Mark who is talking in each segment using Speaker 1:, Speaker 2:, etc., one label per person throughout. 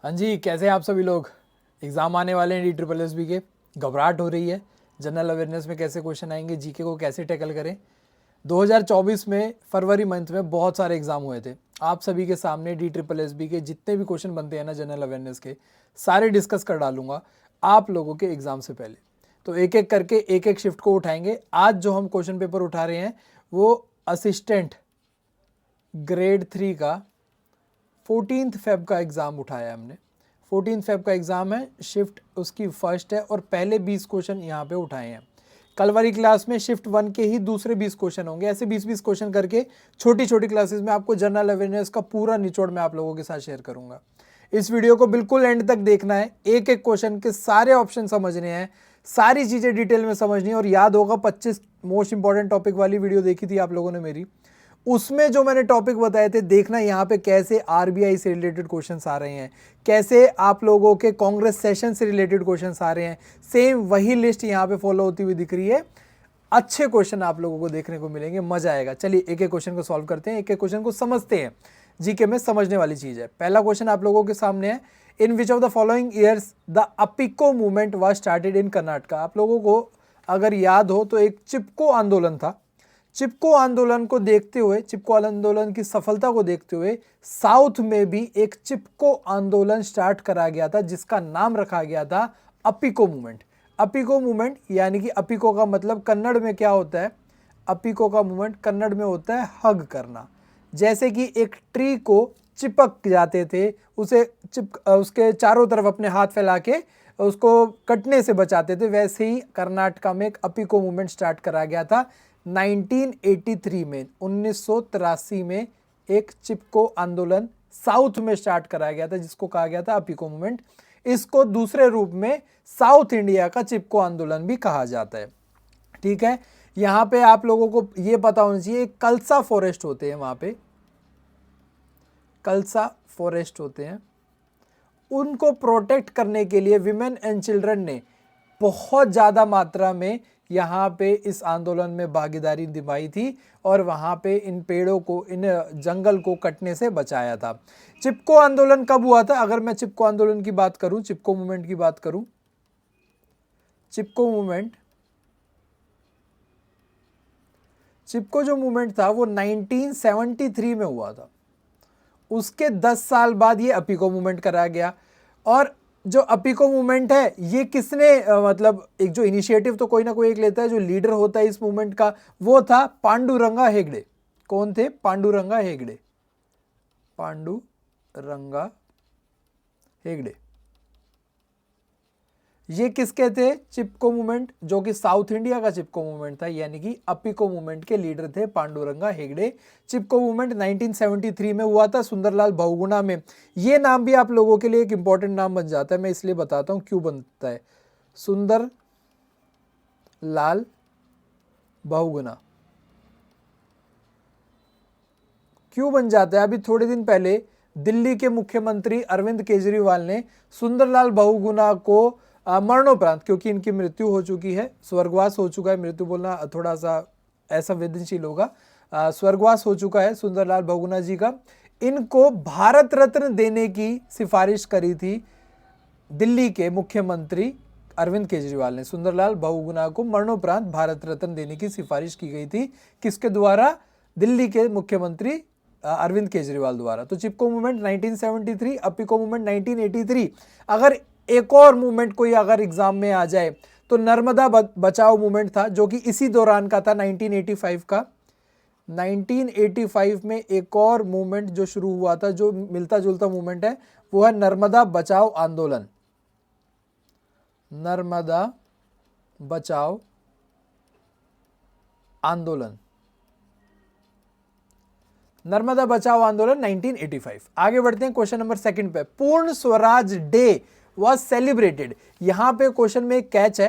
Speaker 1: हाँ जी, कैसे हैं आप सभी लोग। एग्ज़ाम आने वाले हैं DSSB के। घबराहट हो रही है। जनरल अवेयरनेस में कैसे क्वेश्चन आएंगे, जीके को कैसे टैकल करें। 2024 में फरवरी मंथ में बहुत सारे एग्ज़ाम हुए थे। आप सभी के सामने DSSB के जितने भी क्वेश्चन बनते हैं ना जनरल अवेयरनेस के, सारे डिस्कस कर डालूंगा आप लोगों के एग्ज़ाम से पहले। तो एक एक करके एक एक शिफ्ट को उठाएंगे। आज जो हम क्वेश्चन पेपर उठा रहे हैं वो असिस्टेंट ग्रेड 3 का 14 फेब का एग्ज़ाम उठाया है हमने। 14 फेब का एग्ज़ाम है, शिफ्ट उसकी फर्स्ट है और पहले 20 क्वेश्चन यहाँ पे उठाए हैं। कल वाली क्लास में शिफ्ट 1 के ही दूसरे 20 क्वेश्चन होंगे। ऐसे 20-20 क्वेश्चन करके छोटी छोटी क्लासेस में आपको जनरल अवेयरनेस का पूरा निचोड़ मैं आप लोगों के साथ शेयर करूंगा। इस वीडियो को बिल्कुल एंड तक देखना है, एक एक क्वेश्चन के सारे ऑप्शन समझने हैं, सारी चीज़ें डिटेल में समझनी है। और याद होगा 25 मोस्ट इंपॉर्टेंट टॉपिक वाली वीडियो देखी थी आप लोगों ने मेरी, उसमें जो मैंने टॉपिक बताए थे, देखना यहाँ पे कैसे आरबीआई से रिलेटेड क्वेश्चंस आ रहे हैं, कैसे आप लोगों के कांग्रेस सेशन से रिलेटेड क्वेश्चंस आ रहे हैं। सेम वही लिस्ट यहाँ पे फॉलो होती हुई दिख रही है। अच्छे क्वेश्चन आप लोगों को देखने को मिलेंगे, मजा आएगा। चलिए एक एक क्वेश्चन को सॉल्व करते हैं, एक एक क्वेश्चन को समझते हैं। जीके में समझने वाली चीज है। पहला क्वेश्चन आप लोगों के सामने है, in which of the following years the Appiko movement was started in Karnataka. आप लोगों को अगर याद हो तो एक चिपको आंदोलन था। चिपको आंदोलन को देखते हुए, चिपको आंदोलन की सफलता को देखते हुए साउथ में भी एक चिपको आंदोलन स्टार्ट करा गया था जिसका नाम रखा गया था अपिको मूवमेंट। अपिको मूवमेंट यानी कि अपिको का मतलब कन्नड़ में क्या होता है, अपिको का मूवमेंट कन्नड़ में होता है हग करना। जैसे कि एक ट्री को चिपक जाते थे, उसे उसके चारों तरफ अपने हाथ फैला के उसको कटने से बचाते थे, वैसे ही कर्नाटका में एक अपिको मूवमेंट स्टार्ट करा गया था 1983 में। 1983 में एक चिपको आंदोलन साउथ में स्टार्ट कराया गया था जिसको कहा गया था अपिको मूवमेंट। इसको दूसरे रूप में साउथ इंडिया का चिपको आंदोलन भी कहा जाता है। ठीक है, यहां पे आप लोगों को यह पता होना चाहिए, कलसा फॉरेस्ट होते हैं वहां पे, कलसा फॉरेस्ट होते हैं। उनको प्रोटेक्ट करने के लिए विमेन एंड चिल्ड्रन ने बहुत ज़्यादा मात्रा में यहाँ पे इस आंदोलन में भागीदारी निभाई थी और वहाँ पे इन पेड़ों को, इन जंगल को कटने से बचाया था। चिपको आंदोलन कब हुआ था? अगर मैं चिपको आंदोलन की बात करूं, चिपको मूवमेंट की बात करूं, चिपको मूवमेंट, चिपको जो मूवमेंट था वो 1973 में हुआ था। उसके 10 साल बाद ये अपिको मूवमेंट कराया गया। और जो अपिको मूवमेंट है ये किसने मतलब एक जो इनिशिएटिव तो कोई ना कोई एक लेता है, जो लीडर होता है इस मूवमेंट का वो था पांडुरंगा हेगड़े। कौन थे? पांडुरंगा हेगड़े। पांडुरंगा हेगड़े ये किसके थे? चिपको मूवमेंट, जो कि साउथ इंडिया का चिपको मूवमेंट था, यानी कि अपिको मूवमेंट के लीडर थे पांडुरंगा हेगड़े। चिपको मूवमेंट 1973 में हुआ था सुंदरलाल बहुगुणा में। ये नाम भी आप लोगों के लिए एक इंपॉर्टेंट नाम बन जाता है, मैं इसलिए बताता हूं क्यों बनता है। सुंदर लाल बहुगुणा क्यों बन जाता है? अभी थोड़े दिन पहले दिल्ली के मुख्यमंत्री अरविंद केजरीवाल ने सुंदरलाल बहुगुणा को मरणोपरांत, क्योंकि इनकी मृत्यु हो चुकी है, स्वर्गवास हो चुका है, मृत्यु बोलना थोड़ा सा असंवेदनशील होगा, स्वर्गवास हो चुका है सुंदरलाल बहुगुणा जी का, इनको भारत रत्न देने की सिफारिश करी थी दिल्ली के मुख्यमंत्री अरविंद केजरीवाल ने। सुंदरलाल बहुगुणा को मरणोपरांत भारत रत्न देने की सिफारिश की गई थी, किसके द्वारा? दिल्ली के मुख्यमंत्री अरविंद केजरीवाल द्वारा। तो चिपको मूवमेंट 1973, अपिको मूवमेंट 1983। अगर एक और मूवमेंट कोई अगर एग्जाम में आ जाए तो नर्मदा बचाओ मूवमेंट था, जो कि इसी दौरान का था, 1985 का। 1985 में एक और मूवमेंट जो शुरू हुआ था, जो मिलता जुलता मूवमेंट है, वो है नर्मदा बचाओ आंदोलन। नर्मदा बचाओ आंदोलन, नर्मदा बचाओ आंदोलन 1985। आगे बढ़ते हैं क्वेश्चन नंबर सेकंड पे। पूर्ण स्वराज डे वाज सेलिब्रेटेड। यहां पे क्वेश्चन में एक कैच है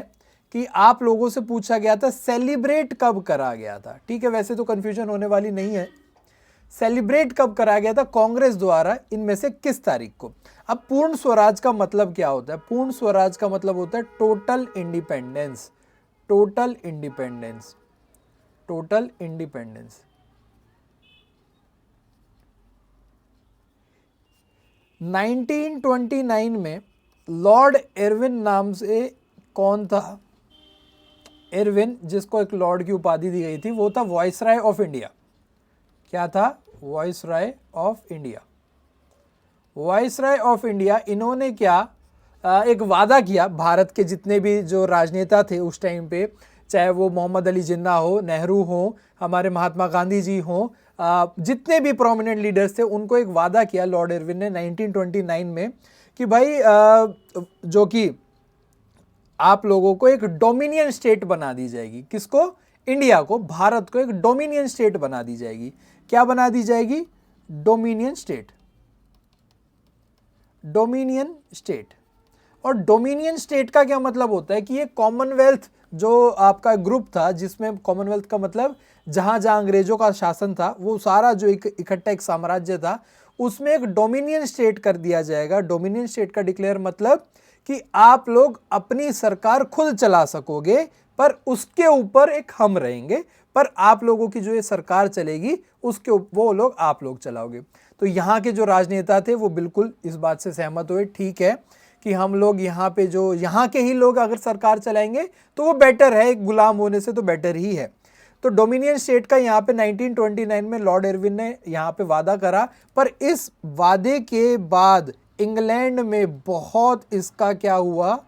Speaker 1: कि आप लोगों से पूछा गया था सेलिब्रेट कब करा गया था। ठीक है, वैसे तो कंफ्यूजन होने वाली नहीं है। सेलिब्रेट कब कराया गया था? कांग्रेस द्वारा इनमें से किस तारीख को? अब पूर्ण स्वराज का मतलब क्या होता है? पूर्ण स्वराज का मतलब होता है total independence. Total independence, total independence. 1929 में लॉर्ड इरविन नाम से कौन था? इरविन, जिसको एक लॉर्ड की उपाधि दी गई थी, वो था वॉइसराय ऑफ इंडिया। क्या था? Viceroy of India. Viceroy of India, इन्होंने क्या एक वादा किया, भारत के जितने भी जो राजनेता थे उस टाइम पे, चाहे वो मोहम्मद अली जिन्ना हो, नेहरू हो, हमारे महात्मा गांधी जी हो, जितने भी प्रोमिनेंट लीडर्स थे, उनको एक वादा किया लॉर्ड इरविन ने 1929 में कि भाई जो कि आप लोगों को एक डोमिनियन स्टेट बना दी जाएगी। किसको? इंडिया को, भारत को एक डोमिनियन स्टेट बना दी जाएगी। क्या बना दी जाएगी? Dominion state. Dominion state. और डोमिनियन स्टेट का क्या मतलब होता है कि ये कॉमनवेल्थ जो आपका ग्रुप था, जिसमें कॉमनवेल्थ का मतलब जहां जहां अंग्रेजों का शासन था, वो सारा जो इकट्ठा एक साम्राज्य था, उसमें एक डोमिनियन स्टेट कर दिया जाएगा। डोमिनियन स्टेट का डिक्लेयर मतलब कि आप लोग अपनी सरकार खुद चला सकोगे, पर उसके ऊपर एक हम रहेंगे, पर आप लोगों की जो ये सरकार चलेगी उसके वो लोग आप लोग चलाओगे। तो यहाँ के जो राजनेता थे वो बिल्कुल इस बात से सहमत हुए, ठीक है कि हम लोग यहाँ पे जो यहाँ के ही लोग अगर सरकार चलाएंगे तो वो बेटर है, एक गुलाम होने से तो बेटर ही है। तो डोमिनियन स्टेट का यहाँ पे 1929 में लॉर्ड इरविन ने यहाँ पे वादा करा, पर इस वादे के बाद इंग्लैंड में बहुत इसका क्या हुआ,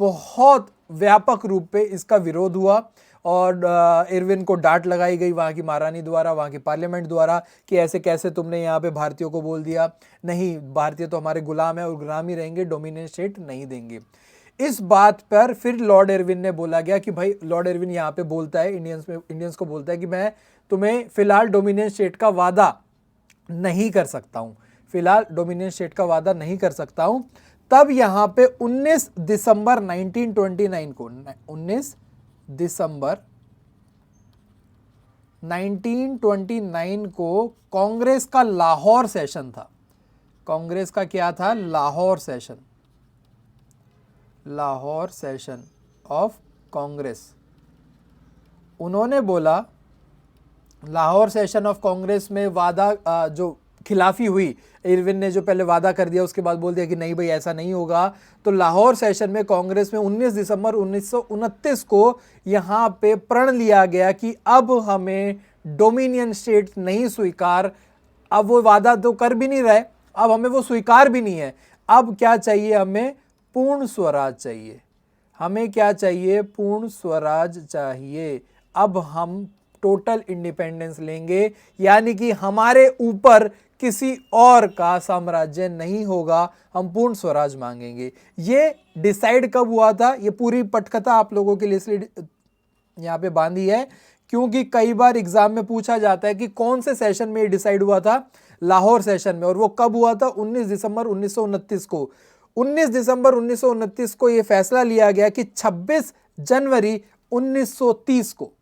Speaker 1: बहुत व्यापक रूप पे इसका विरोध हुआ और इरविन को डांट लगाई गई वहाँ की महारानी द्वारा, वहाँ की पार्लियामेंट द्वारा कि ऐसे कैसे तुमने यहाँ पे भारतीयों को बोल दिया, नहीं भारतीय तो हमारे गुलाम है और गुलाम ही रहेंगे, डोमिनियन स्टेट नहीं देंगे। इस बात पर फिर लॉर्ड इरविन ने बोला गया कि भाई, लॉर्ड इरविन यहाँ पे बोलता है इंडियंस को बोलता है कि मैं तुम्हें फिलहाल डोमिनियन स्टेट का वादा नहीं कर सकता हूँ, फिलहाल डोमिनियन स्टेट का वादा नहीं कर सकता हूँ। तब यहाँ पे 19 दिसंबर 1929 को 19 दिसंबर 1929 को कांग्रेस का लाहौर सेशन था। कांग्रेस का क्या था? Lahore session. Lahore session of Congress. उन्होंने बोला, लाहौर सेशन ऑफ कांग्रेस में वादा जो खिलाफी हुई, इरविन ने जो पहले वादा कर दिया उसके बाद बोल दिया कि नहीं भाई ऐसा नहीं होगा, तो लाहौर सेशन में कांग्रेस में 19 दिसंबर 1929 को यहाँ पे प्रण लिया गया कि अब हमें डोमिनियन स्टेट नहीं स्वीकार। अब वो वादा तो कर भी नहीं रहे, अब हमें वो स्वीकार भी नहीं है। अब क्या चाहिए? हमें पूर्ण स्वराज चाहिए। हमें क्या चाहिए? पूर्ण स्वराज चाहिए। अब हम टोटल इंडिपेंडेंस लेंगे, यानी कि हमारे ऊपर किसी और का साम्राज्य नहीं होगा, हम पूर्ण स्वराज मांगेंगे। ये डिसाइड कब हुआ था? ये पूरी पटकथा आप लोगों के लिए इसलिए यहाँ पे बांधी है क्योंकि कई बार एग्जाम में पूछा जाता है कि कौन से सेशन में ये डिसाइड हुआ था। लाहौर सेशन में। और वो कब हुआ था? 19 दिसंबर 1929 को। 19 दिसंबर 1929 को ये फैसला लिया गया कि 26 जनवरी 1930 को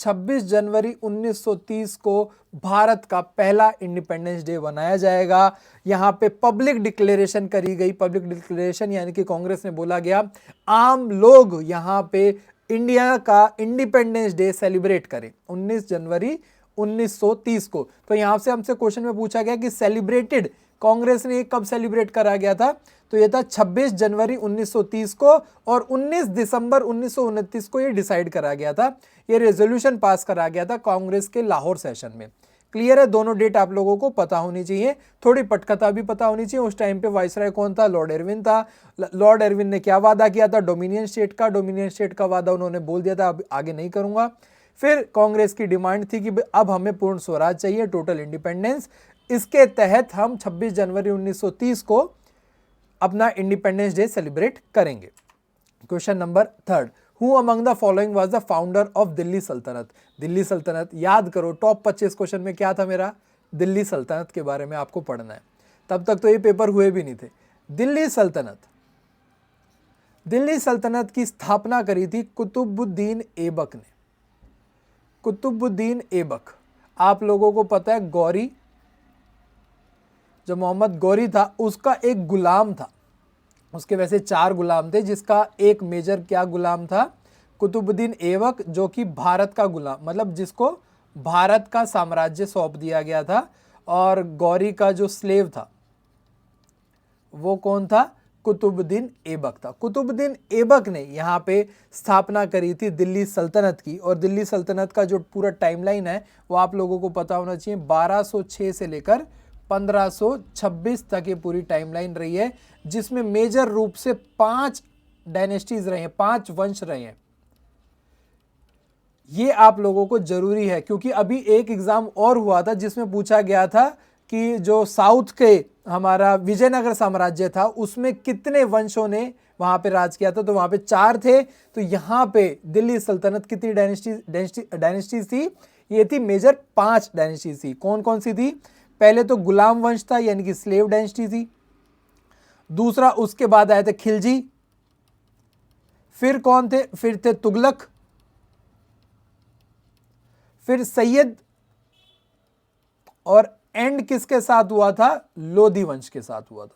Speaker 1: 26 जनवरी 1930 को भारत का पहला इंडिपेंडेंस डे बनाया जाएगा। यहाँ पे पब्लिक डिक्लेरेशन करी गई। पब्लिक डिक्लेरेशन यानी कि कांग्रेस ने बोला गया आम लोग यहाँ पे इंडिया का इंडिपेंडेंस डे सेलिब्रेट करें 19 जनवरी 1930 को। तो यहाँ से हमसे क्वेश्चन में पूछा गया कि सेलिब्रेटेड कांग्रेस ने कब सेलिब्रेट करा गया था? तो ये था 26 जनवरी 1930 को और 19 दिसंबर 1929 को ये डिसाइड करा गया था। ये रेजोल्यूशन पास करा गया था कांग्रेस के लाहौर सेशन में। क्लियर है? दोनों डेट आप लोगों को पता होनी चाहिए, थोड़ी पटकथा भी पता होनी चाहिए। उस टाइम पे वाइसराय कौन था? लॉर्ड इरविन था। लॉर्ड इरविन ने क्या वादा किया था? डोमिनियन स्टेट का। डोमिनियन स्टेट का वादा उन्होंने बोल दिया था अब आगे नहीं करूंगा। फिर कांग्रेस की डिमांड थी कि अब हमें पूर्ण स्वराज चाहिए, टोटल इंडिपेंडेंस। इसके तहत हम 26 जनवरी 1930 को अपना इंडिपेंडेंस डे सेलिब्रेट करेंगे। Question number 3, who among the following was the founder of Delhi सल्तनत? दिल्ली सल्तनत याद करो, टॉप 25 क्वेश्चन में क्या था मेरा? दिल्ली सल्तनत के बारे में आपको पढ़ना है। तब तक तो ये पेपर हुए भी नहीं थे। दिल्ली सल्तनत, दिल्ली सल्तनत की स्थापना करी थी कुतुबुद्दीन ऐबक ने। कुतुबुद्दीन ऐबक, आप लोगों को पता है गौरी, जो मोहम्मद गौरी था उसका एक गुलाम था। उसके वैसे 4 गुलाम थे, जिसका एक मेजर क्या गुलाम था? कुतुबुद्दीन ऐबक, जो कि भारत का गुलाम, मतलब जिसको भारत का साम्राज्य सौंप दिया गया था। और गौरी का जो स्लेव था, वो कौन था? कुतुबुद्दीन ऐबक था। कुतुबुद्दीन ऐबक ने यहाँ पे स्थापना करी थी दिल्ली सल्तनत की, और दिल्ली सल्तनत का जो पूरा टाइमलाइन है वो आप लोगों को पता होना चाहिए। 1206 से लेकर 1526 तक ये पूरी टाइमलाइन रही है, जिसमें मेजर रूप से 5 डायनेस्टीज रहे हैं, 5 वंश रहे हैं। ये आप लोगों को जरूरी है, क्योंकि अभी एक एग्जाम और हुआ था जिसमें पूछा गया था कि जो साउथ के हमारा विजयनगर साम्राज्य था उसमें कितने वंशों ने वहां पे राज किया था, तो वहां पे 4 थे। तो यहां पे दिल्ली सल्तनत कितनी डायनेस्टीज थी? ये थी मेजर 5 डायनेस्टीज थी। कौन कौन सी थी? पहले तो गुलाम वंश था, यानी कि स्लेव डायनेस्टी थी। दूसरा, उसके बाद आए थे खिलजी। फिर कौन थे? फिर थे तुगलक, फिर सैयद, और एंड किसके साथ हुआ था? लोधी वंश के साथ हुआ था।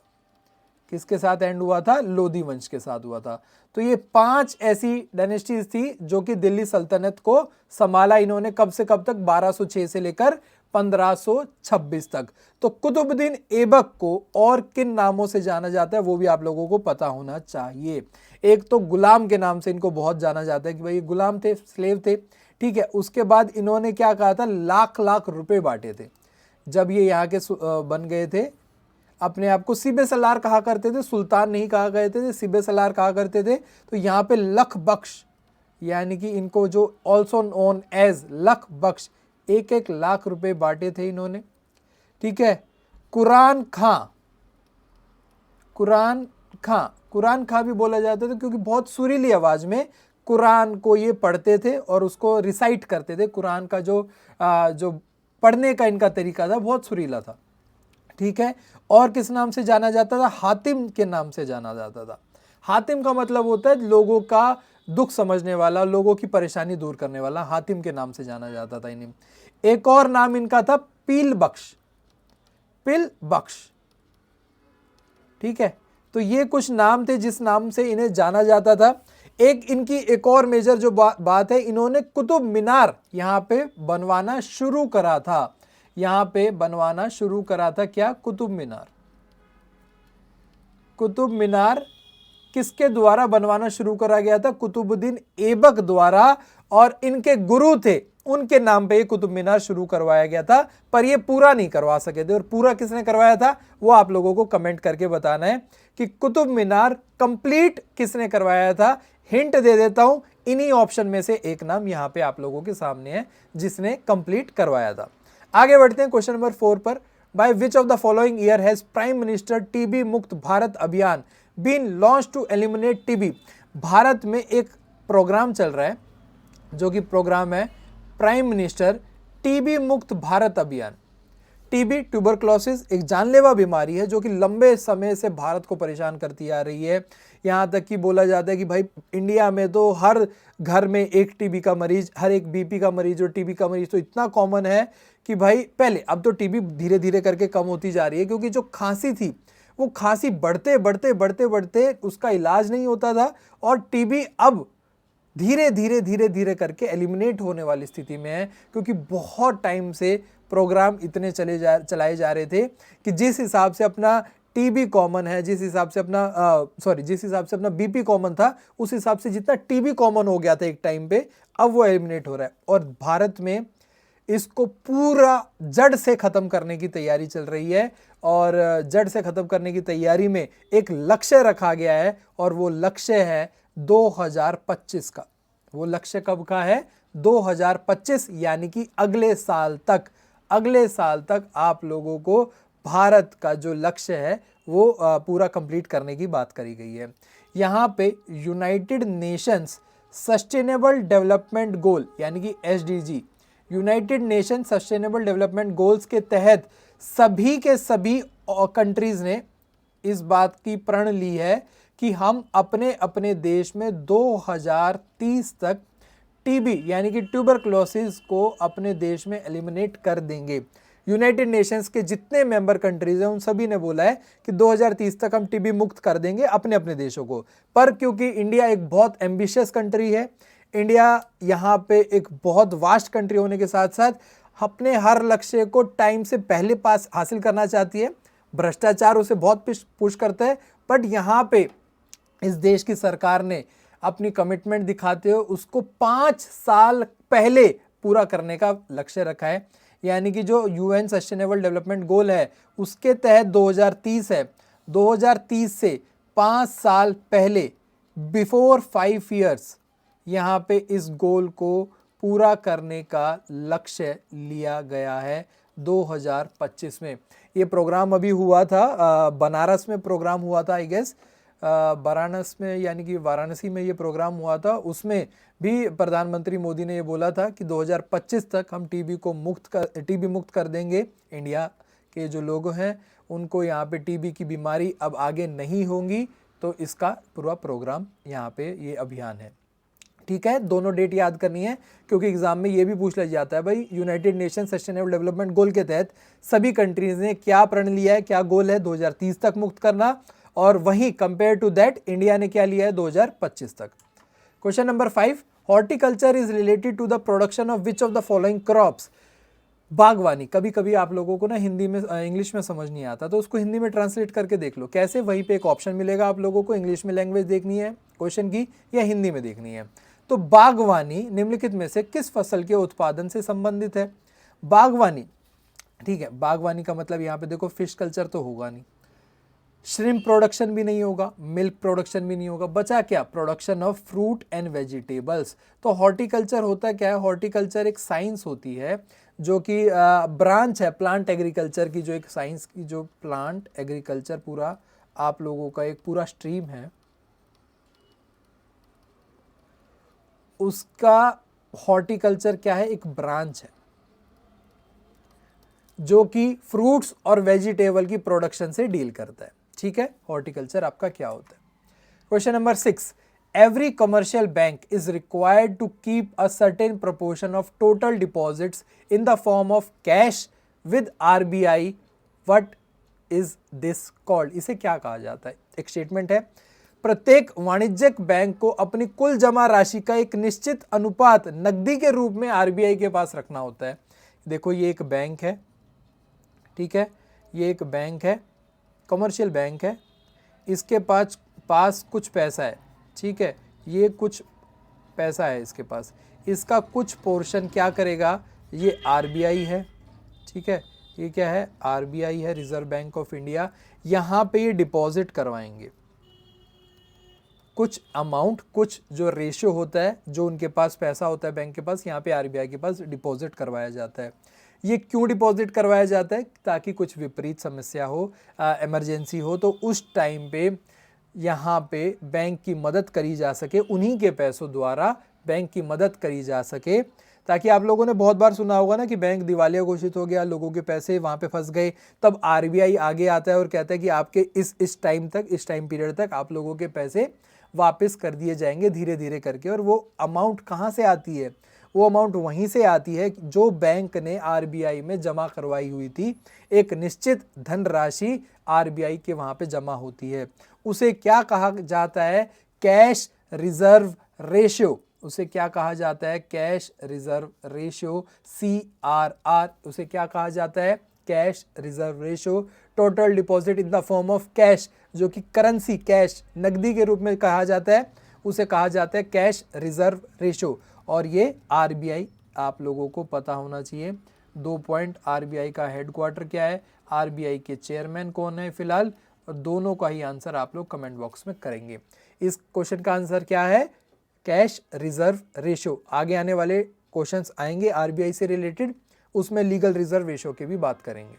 Speaker 1: किसके साथ एंड हुआ था? लोधी वंश के साथ हुआ था। तो ये 5 ऐसी डायनेस्टीज थी जो कि दिल्ली सल्तनत को संभाला इन्होंने। कब से कब तक? 1206 से लेकर 1526 तक। तो कुतुबुद्दीन ऐबक को और किन नामों से जाना जाता है वो भी आप लोगों को पता होना चाहिए। एक तो गुलाम के नाम से इनको बहुत जाना जाता है कि भाई गुलाम थे, स्लेव थे, ठीक है। उसके बाद इन्होंने क्या कहा था? लाख लाख रुपए बांटे थे। जब ये यहाँ के बन गए थे, अपने आप को सीबे सलार कहा करते थे, सुल्तान नहीं कहा करते थे, सीबे सलार कहा करते थे। तो यहाँ पे लख बख्श, यानी कि इनको जो ऑल्सो नोन एज लख बख्श, 1-1 लाख रुपए बांटे थे इन्होंने, ठीक है। कुरान खां, कुरान खां, कुरान खां भी बोला जाता था क्योंकि बहुत सुरीली आवाज में कुरान को ये पढ़ते थे और उसको रिसाइट करते थे। कुरान का जो पढ़ने का इनका तरीका था बहुत सुरीला था, ठीक है। और किस नाम से जाना जाता था? हातिम के नाम से जाना जाता था। हातिम का मतलब होता है लोगों का दुख समझने वाला, लोगों की परेशानी दूर करने वाला, हातिम के नाम से जाना जाता था इन्हें। एक और नाम इनका था पील बख्श, पिल बख्श, ठीक है। तो ये कुछ नाम थे जिस नाम से इन्हें जाना जाता था। एक इनकी एक और मेजर जो बात है, इन्होंने कुतुब मीनार यहां पे बनवाना शुरू करा था। यहां पे बनवाना शुरू करा था क्या? कुतुब मीनार। कुतुब मीनार किसके द्वारा बनवाना शुरू करा गया था? कुतुबुद्दीन ऐबक द्वारा, और इनके गुरु थे उनके नाम पे ये कुतुब मीनार शुरू करवाया गया था, पर ये पूरा नहीं करवा सके थे। और पूरा किसने करवाया था वो आप लोगों को कमेंट करके बताना है कि कुतुब मीनार कंप्लीट किसने करवाया था। हिंट दे देता हूं, इन्हीं ऑप्शन में से एक नाम यहां पे आप लोगों के सामने है जिसने कंप्लीट करवाया था। आगे बढ़ते हैं क्वेश्चन नंबर 4 पर। By which of the following year has prime minister TB Mukt Bharat Abhiyan been launch to eliminate TB? Bharat में एक प्रोग्राम चल रहा है जो कि प्रोग्राम है prime minister TB Mukt Bharat अभियान। टीबी ट्यूबरक्लोसिस एक जानलेवा बीमारी है जो कि लंबे समय से भारत को परेशान करती आ रही है। यहाँ तक कि बोला जाता है कि भाई इंडिया में तो हर घर में एक टीबी का मरीज, हर एक बीपी का मरीज और टीबी का मरीज तो इतना कॉमन है कि भाई पहले, अब तो टीबी धीरे धीरे करके कम होती जा रही है, क्योंकि जो खांसी थी वो खांसी बढ़ते बढ़ते बढ़ते बढ़ते उसका इलाज नहीं होता था, और टीबी अब धीरे धीरे धीरे धीरे करके एलिमिनेट होने वाली स्थिति में है, क्योंकि बहुत टाइम से प्रोग्राम इतने चलाए जा रहे थे कि जिस हिसाब से अपना टीबी कॉमन है, जिस हिसाब से अपना बीपी कॉमन था, उस हिसाब से जितना टीबी कॉमन हो गया था एक टाइम पे, अब वो एलिमिनेट हो रहा है। और भारत में इसको पूरा जड़ से खत्म करने की तैयारी चल रही है, और जड़ से खत्म करने की तैयारी में एक लक्ष्य रखा गया है, और वो लक्ष्य है 2025 का। वो लक्ष्य कब का है? 2025, यानी कि अगले साल तक आप लोगों को भारत का जो लक्ष्य है वो पूरा कंप्लीट करने की बात करी गई है। यहाँ पे United Nations sustainable development goal, यानी कि SDG, United nation sustainable development goals के तहत सभी के सभी कंट्रीज ने इस बात की प्रण ली है कि हम अपने अपने देश में 2030 तक टीबी यानी कि ट्यूबरक्लोसिस को अपने देश में एलिमिनेट कर देंगे। यूनाइटेड नेशंस के जितने मेंबर कंट्रीज हैं उन सभी ने बोला है कि 2030 तक हम टीबी मुक्त कर देंगे अपने अपने देशों को। पर क्योंकि इंडिया एक बहुत एम्बिशियस कंट्री है, इंडिया यहाँ पे एक बहुत वास्ट कंट्री होने के साथ साथ अपने हर लक्ष्य को टाइम से पहले पास हासिल करना चाहती है, भ्रष्टाचार उसे बहुत पुश करता है, बट यहाँ पे इस देश की सरकार ने अपनी कमिटमेंट दिखाते हुए उसको 5 साल पहले पूरा करने का लक्ष्य रखा है। यानी कि जो यूएन सस्टेनेबल डेवलपमेंट गोल है उसके तहत 2030 है, 2030 से 5 साल पहले, बिफोर 5 ईयर्स, यहाँ पे इस गोल को पूरा करने का लक्ष्य लिया गया है 2025 में। ये प्रोग्राम अभी हुआ था बनारस में, प्रोग्राम हुआ था आई गेस वाराणसी में, यानी कि वाराणसी में ये प्रोग्राम हुआ था। उसमें भी प्रधानमंत्री मोदी ने ये बोला था कि 2025 तक हम टीबी मुक्त कर देंगे। इंडिया के जो लोग हैं उनको यहाँ पे टीबी की बीमारी अब आगे नहीं होंगी, तो इसका पूरा प्रोग्राम यहाँ पे ये अभियान है। ठीक है, दोनों डेट याद करनी है क्योंकि एग्जाम में ये भी पूछ लिया जाता है भाई United nation sustainable development goal के तहत सभी कंट्रीज ने क्या प्रण लिया है, क्या गोल है 2030 तक मुक्त करना, और वहीं कंपेयर टू दैट इंडिया ने क्या लिया है 2025 तक। Question number 5, horticulture is related to the production of which of the following crops. बागवानी, कभी कभी आप लोगों को ना हिंदी में इंग्लिश में समझ नहीं आता तो उसको हिंदी में ट्रांसलेट करके देख लो कैसे। वहीं पे एक ऑप्शन मिलेगा आप लोगों को, इंग्लिश में लैंग्वेज देखनी है क्वेश्चन की या हिंदी में देखनी है। तो बागवानी निम्नलिखित में से किस फसल के उत्पादन से संबंधित है। बागवानी, ठीक है, बागवानी का मतलब यहाँ पे देखो फिश कल्चर तो होगा नहीं, श्रिम्प प्रोडक्शन भी नहीं होगा, मिल्क प्रोडक्शन भी नहीं होगा, बचा क्या, production of fruit and vegetables. तो हॉर्टिकल्चर होता क्या है, हॉर्टिकल्चर एक साइंस होती है जो कि ब्रांच है प्लांट एग्रीकल्चर की, जो एक साइंस की, जो प्लांट एग्रीकल्चर पूरा आप लोगों का एक पूरा स्ट्रीम है, उसका हॉर्टिकल्चर क्या है, एक ब्रांच है जो कि फ्रूट्स और वेजिटेबल की प्रोडक्शन से डील करता है। ठीक है, हॉर्टिकल्चर आपका क्या होता है। Question number 6, every commercial bank is required to keep a certain proportion of total deposits in the form of cash with RBI, what is this called. इसे क्या कहा जाता है। एक स्टेटमेंट है, प्रत्येक वाणिज्यिक बैंक को अपनी कुल जमा राशि का एक निश्चित अनुपात नकदी के रूप में आरबीआई के पास रखना होता है। देखो ये एक बैंक है, ठीक है, ये एक बैंक है, कमर्शियल बैंक है, इसके पास कुछ पैसा है, ठीक है, ये कुछ पैसा है इसके पास, इसका कुछ पोर्शन क्या करेगा, ये आरबीआई है, ठीक है, ये क्या है, आरबीआई है, रिजर्व बैंक ऑफ इंडिया, यहाँ पे ये डिपॉजिट करवाएंगे कुछ अमाउंट, कुछ जो रेशियो होता है, जो उनके पास पैसा होता है बैंक के पास, यहाँ पे आरबीआई के पास डिपॉजिट करवाया जाता है। ये क्यों डिपॉजिट करवाया जाता है, ताकि कुछ विपरीत समस्या हो, इमरजेंसी हो, तो उस टाइम पे यहाँ पे बैंक की मदद करी जा सके, उन्हीं के पैसों द्वारा बैंक की मदद करी जा सके। ताकि आप लोगों ने बहुत बार सुना होगा ना कि बैंक दिवालिया घोषित हो गया, लोगों के पैसे वहाँ पे फंस गए, तब आरबीआई आगे आता है और कहता है कि आपके इस टाइम तक, इस टाइम पीरियड तक आप लोगों के पैसे वापस कर दिए जाएंगे धीरे धीरे करके। और वो अमाउंट कहाँ से आती है, वो अमाउंट वहीं से आती है जो बैंक ने आरबीआई में जमा करवाई हुई थी। एक निश्चित धनराशि आरबीआई के वहाँ पे जमा होती है, उसे क्या कहा जाता है, कैश रिजर्व रेशियो। उसे क्या कहा जाता है, कैश रिजर्व रेशियो, CRR। उसे क्या कहा जाता है, cash reserve ratio. Total deposit in the form of cash, जो कि करेंसी, कैश नकदी के रूप में कहा जाता है, उसे कहा जाता है कैश रिजर्व रेशियो। और ये आरबीआई आप लोगों को पता होना चाहिए। 2 पॉइंट, आरबीआई का हेडक्वार्टर क्या है, आरबीआई के चेयरमैन कौन है फिलहाल, और दोनों का ही आंसर आप लोग कमेंट बॉक्स में करेंगे। इस क्वेश्चन का आंसर क्या है, कैश रिजर्व रेशियो। आगे आने वाले क्वेश्चंस आएंगे आरबीआई से रिलेटेड, उसमें लीगल रिजर्व रेशियो की भी बात करेंगे।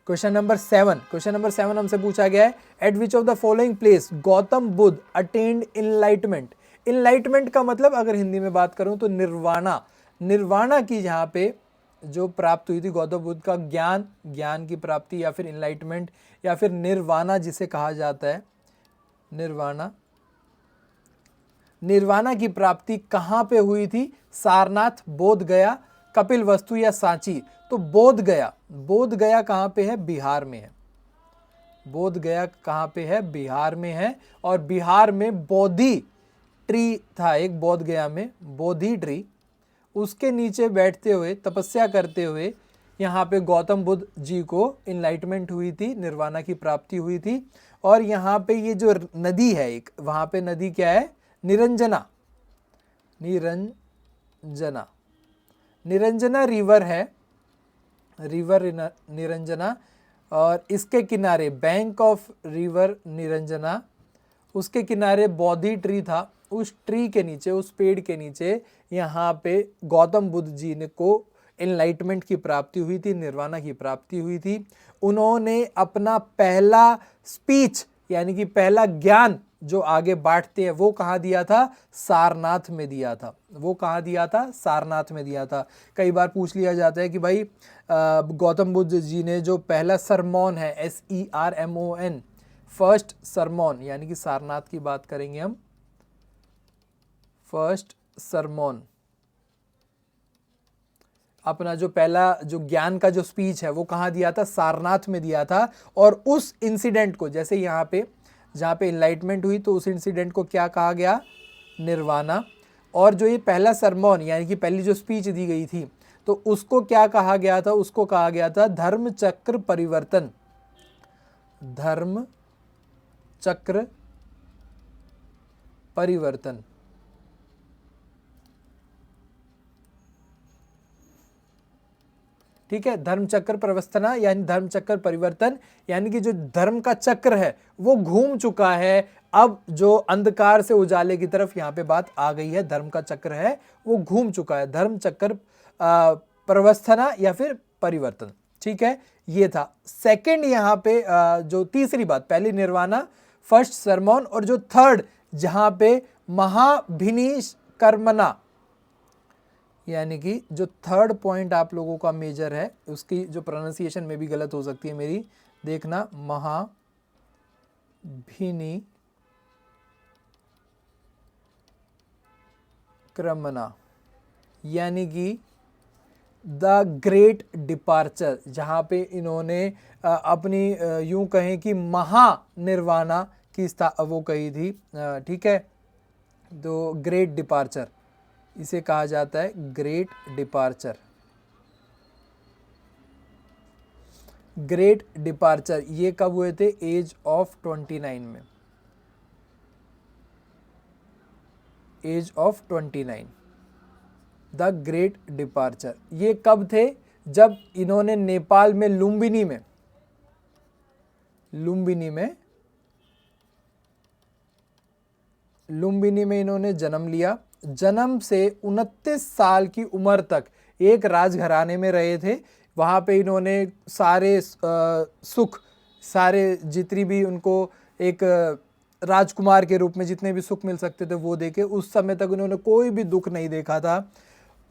Speaker 1: क्वेश्चन नंबर 7, क्वेश्चन नंबर 7 हमसे पूछा गया है, eight which of the following place Gautam Buddha attend enlightenment. Enlightenment का मतलब अगर हिंदी में बात करूं तो निर्वाणा, निर्वाणा की यहाँ पे जो प्राप्त हुई थी गौतम बुद्ध का ज्ञान की प्राप्ति, या फिर इनलाइटमेंट, या फिर निर्वाणा जिसे कहा जाता है, निर्वाणा की प्राप्ति कहाँ पे हुई थी, सारनाथ, बोध गया, कपिल वस्तु या सांची। तो बोध गया कहाँ पे है, बिहार में है। बोध गया कहाँ पे है, बिहार में है। और बिहार में बोधि ट्री था एक, बोध गया में बोधि ट्री, उसके नीचे बैठते हुए तपस्या करते हुए यहाँ पे गौतम बुद्ध जी को इनलाइटमेंट हुई थी, निर्वाणा की प्राप्ति हुई थी। और यहाँ पे ये जो नदी है एक, वहाँ पे नदी क्या है, निरंजना, निरंजना, निरंजना रिवर है, रिवर निरंजना। और इसके किनारे बैंक ऑफ रिवर निरंजना, उसके किनारे बोधि ट्री था, उस ट्री के नीचे, उस पेड़ के नीचे यहाँ पे गौतम बुद्ध जी ने को एनलाइटमेंट की प्राप्ति हुई थी, निर्वाणा की प्राप्ति हुई थी। उन्होंने अपना पहला स्पीच यानी कि पहला ज्ञान जो आगे बांटते हैं वो कहाँ दिया था, सारनाथ में दिया था। वो कहाँ दिया था, सारनाथ में दिया था। कई बार पूछ लिया जाता है कि भाई गौतम बुद्ध जी ने जो पहला सरमोन है, SERMON, फर्स्ट सरमोन, यानी कि सारनाथ की बात करेंगे हम, फर्स्ट सरमोन, अपना जो पहला जो ज्ञान का जो स्पीच है वो कहाँ दिया था, सारनाथ में दिया था। और उस इंसिडेंट को, जैसे यहाँ पे जहाँ पे इनलाइटमेंट हुई, तो उस इंसिडेंट को क्या कहा गया, निर्वाणा। और जो ये पहला सरमोन यानी कि पहली जो स्पीच दी गई थी, तो उसको क्या कहा गया था, उसको कहा गया था धर्म चक्र परिवर्तन, धर्म चक्र परिवर्तन। ठीक है, धर्म चक्र प्रवस्थना यानी धर्म चक्र परिवर्तन, यानी कि जो धर्म का चक्र है वो घूम चुका है, अब जो अंधकार से उजाले की तरफ यहाँ पे बात आ गई है, धर्म का चक्र है वो घूम चुका है, धर्म चक्र प्रवस्थना या फिर परिवर्तन। ठीक है, ये था सेकंड। यहाँ पे जो तीसरी बात, पहली निर्वाणा, फर्स्ट सरमोन, और जो थर्ड जहाँ पे महाभिनिष्कर्मणा, यानी कि जो थर्ड पॉइंट आप लोगों का मेजर है, उसकी जो प्रोनाउंसिएशन में भी गलत हो सकती है मेरी, देखना, महाभिनिष्क्रमणा, यानी कि द ग्रेट डिपार्चर, जहाँ पे इन्होंने अपनी यूं कहें कि महानिर्वाणा की वो कही थी। ठीक है, तो ग्रेट डिपार्चर इसे कहा जाता है, ग्रेट डिपार्चर, ग्रेट डिपार्चर। ये कब हुए थे, एज ऑफ 29 में, age of 29, the great departure. ये कब थे, जब इन्होंने नेपाल में लुम्बिनी में इन्होंने जन्म लिया। जन्म से 29 साल की उम्र तक एक राजघराने में रहे थे। वहाँ पे इन्होंने सारे सुख, सारे जितनी भी उनको एक राजकुमार के रूप में जितने भी सुख मिल सकते थे वो देखे। उस समय तक इन्होंने कोई भी दुख नहीं देखा था।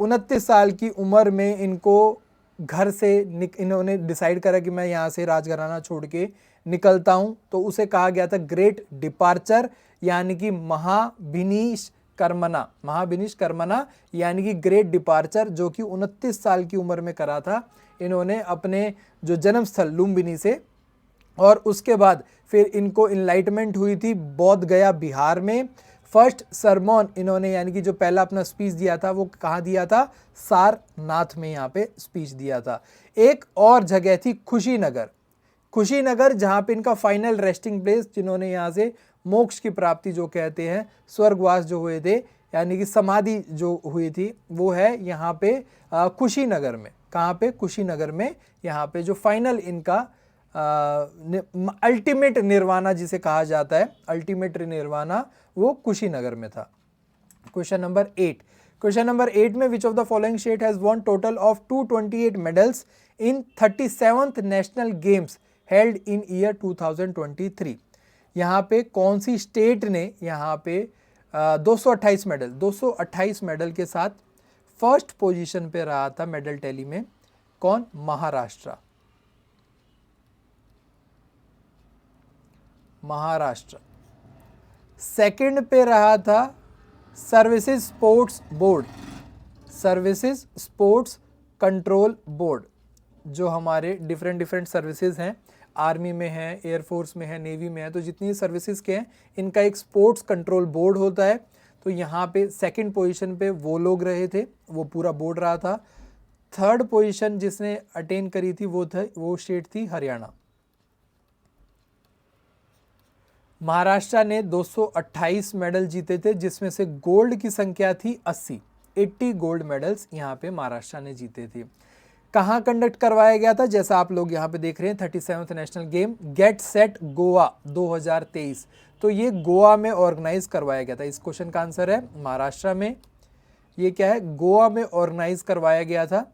Speaker 1: 29 साल की उम्र में इनको घर से इन्होंने डिसाइड करा कि मैं यहाँ से राजघराना छोड़ के निकलता हूँ, तो उसे कहा गया था ग्रेट डिपार्चर, यानी कि महाभिनिष्कर्मणा यानी कि ग्रेट डिपार्चर, जो कि 29 साल की उम्र में करा था इन्होंने अपने जो जन्म स्थल लुम्बिनी से। और उसके बाद फिर इनको इनलाइटमेंट हुई थी बोध गया बिहार में। फर्स्ट सरमोन इन्होंने यानी कि जो पहला अपना स्पीच दिया था वो कहाँ दिया था, सारनाथ में यहाँ पे स्पीच दिया था। एक और जगह थी कुशीनगर, जहाँ पे इनका फाइनल रेस्टिंग प्लेस, जिन्होंने यहाँ से मोक्ष की प्राप्ति जो कहते हैं, स्वर्गवास जो हुए थे, यानी कि समाधि जो हुई थी, वो है यहाँ पे कुशीनगर में। कहाँ पे, कुशीनगर में। यहाँ पे जो फाइनल इनका अल्टीमेट निर्वाणा जिसे कहा जाता है, अल्टीमेट निर्वाणा, वो कुशीनगर में था। क्वेश्चन नंबर 8, क्वेश्चन नंबर 8 में विच of the following state has won total of 228 medals in 37th national games held in year 2023। यहाँ पे कौन सी स्टेट ने यहाँ पे 228 मेडल के साथ फर्स्ट पोजीशन पे रहा था मेडल टैली में? कौन? महाराष्ट्र। सेकंड पे रहा था services sports board, services sports control board, जो हमारे डिफरेंट सर्विसेज हैं, आर्मी में है, एयरफोर्स में है, नेवी में है, तो जितनी सर्विसेज के हैं इनका एक स्पोर्ट्स कंट्रोल बोर्ड होता है। तो यहाँ पे सेकंड पोजीशन पे वो लोग रहे थे, वो पूरा बोर्ड रहा था। थर्ड पोजीशन जिसने अटेन करी थी वो स्टेट थी हरियाणा। महाराष्ट्र ने 228 मेडल जीते थे, जिसमें से गोल्ड की संख्या थी 80 गोल्ड मेडल्स यहाँ पे महाराष्ट्र ने जीते थे। कहाँ कंडक्ट करवाया गया था, जैसा आप लोग यहाँ पे देख रहे हैं 37th national game get set Goa 2023, तो ये गोवा में ऑर्गेनाइज करवाया गया था। इस क्वेश्चन का आंसर है महाराष्ट्र में। ये क्या है, गोवा में ऑर्गेनाइज करवाया गया था।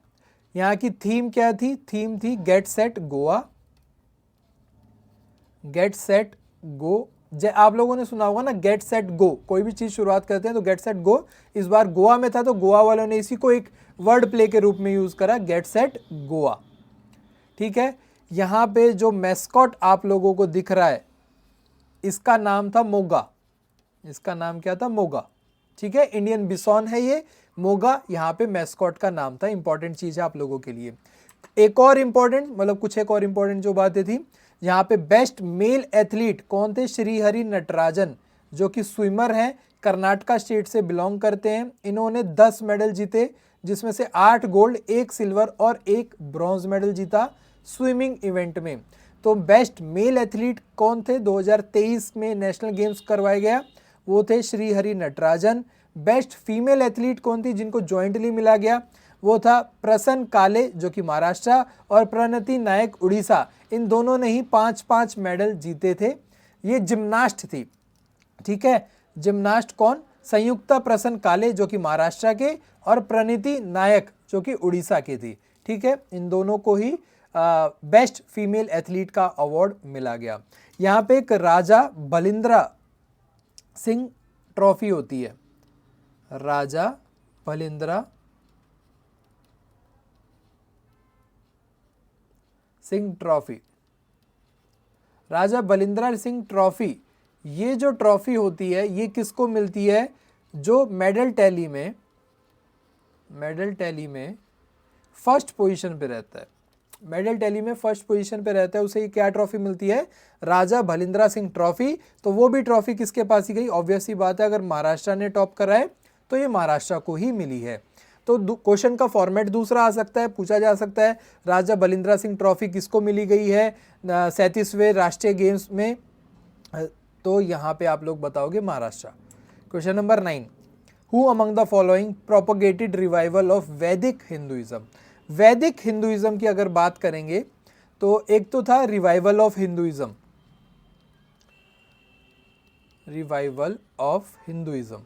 Speaker 1: यहाँ की थीम क्या थी, थीम थी get set Goa, get set go. आप लोगों ने सुना होगा ना गेट सेट गो, कोई भी चीज शुरुआत करते हैं तो गेट सेट गो। इस बार गोवा में था तो गोवा वालों ने इसी को एक वर्ड प्ले के रूप में यूज करा, गेट सेट गोवा। ठीक है, यहां पे जो मैस्कॉट आप लोगों को दिख रहा है इसका नाम था मोगा। इसका नाम क्या था, मोगा। ठीक है, इंडियन बिसॉन है ये मोगा, यहाँ पे मैस्कॉट का नाम था। इंपॉर्टेंट चीज है आप लोगों के लिए। एक और इंपॉर्टेंट मतलब कुछ एक और इंपॉर्टेंट जो बातें थी, यहाँ पे बेस्ट मेल एथलीट कौन थे, श्रीहरि नटराजन, जो कि स्विमर हैं, कर्नाटका स्टेट से बिलोंग करते हैं। इन्होंने 10 मेडल जीते, जिसमें से 8 गोल्ड, 1 सिल्वर और 1 ब्रॉन्ज मेडल जीता स्विमिंग इवेंट में। तो बेस्ट मेल एथलीट कौन थे, 2023 में नेशनल गेम्स करवाया गया, वो थे Srihari Natarajan. Best female athlete कौन थी, जिनको ज्वाइंटली मिला गया, वो था प्रसन्न काले जो कि महाराष्ट्र और प्रणति नायक उड़ीसा। इन दोनों ने ही 5-5 मेडल जीते थे। ये जिम्नास्ट थी। ठीक है, जिम्नास्ट कौन, संयुक्ता प्रसन्न काले जो कि महाराष्ट्र के और प्रणति नायक जो कि उड़ीसा के थी। ठीक है, इन दोनों को ही बेस्ट फीमेल एथलीट का अवार्ड मिला गया। यहाँ पे एक राजा बलिंद्रा सिंह ट्रॉफी होती है, राजा बलिंद्रा सिंह ट्रॉफी। राजा बलिंद्रा सिंह ट्रॉफी, ये जो ट्रॉफी होती है ये किसको मिलती है, जो मेडल टैली में फर्स्ट पोजीशन पे रहता है। मेडल टैली में फर्स्ट पोजीशन पे रहता है, उसे क्या ट्रॉफी मिलती है, राजा बलिंद्रा सिंह ट्रॉफी। तो वो भी ट्रॉफी किसके पास ही गई, ऑब्वियस सी बात है, अगर महाराष्ट्र ने टॉप करा है तो ये महाराष्ट्र को ही मिली है। तो क्वेश्चन का फॉर्मेट दूसरा आ सकता है, पूछा जा सकता है राजा बलिंद्रा सिंह ट्रॉफी किसको मिली गई है 37वें राष्ट्रीय गेम्स में, तो यहाँ पे आप लोग बताओगे Maharashtra. Question number 9, who among the following propagated revival of वैदिक हिंदुइज्म। वैदिक हिंदुइज्म की अगर बात करेंगे तो एक तो था revival of Hinduism, revival of Hinduism.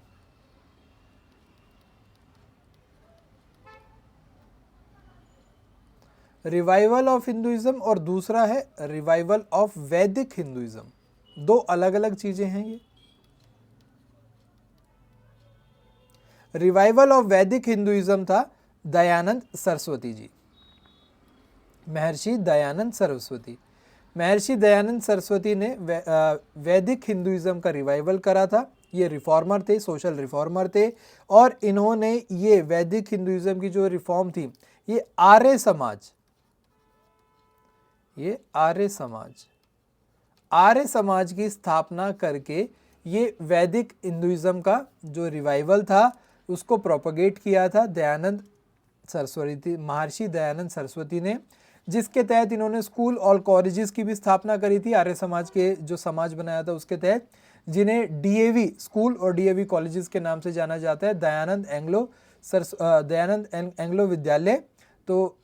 Speaker 1: Revival of Hinduism और दूसरा है रिवाइवल ऑफ वैदिक हिंदुइज्म, दो अलग अलग चीजें हैं ये। रिवाइवल ऑफ वैदिक हिंदुइज्म था दयानंद सरस्वती जी, महर्षि दयानंद सरस्वती। महर्षि दयानंद सरस्वती ने वैदिक हिंदुइज्म का रिवाइवल करा था। ये रिफॉर्मर थे, सोशल रिफॉर्मर थे, और इन्होंने ये वैदिक हिंदुइज्म की जो रिफॉर्म थी, ये आर्य समाज की स्थापना करके ये वैदिक हिंदुइज्म का जो रिवाइवल था उसको प्रोपोगेट किया था दयानंद सरस्वती, महर्षि दयानंद सरस्वती ने, जिसके तहत इन्होंने स्कूल और कॉलेजेस की भी स्थापना करी थी। आर्य समाज के जो समाज बनाया था उसके तहत, जिन्हें डीएवी स्कूल और डीएवी कॉलेजेस के नाम से जाना जाता है, दयानंद एंग्लो विद्यालय। तो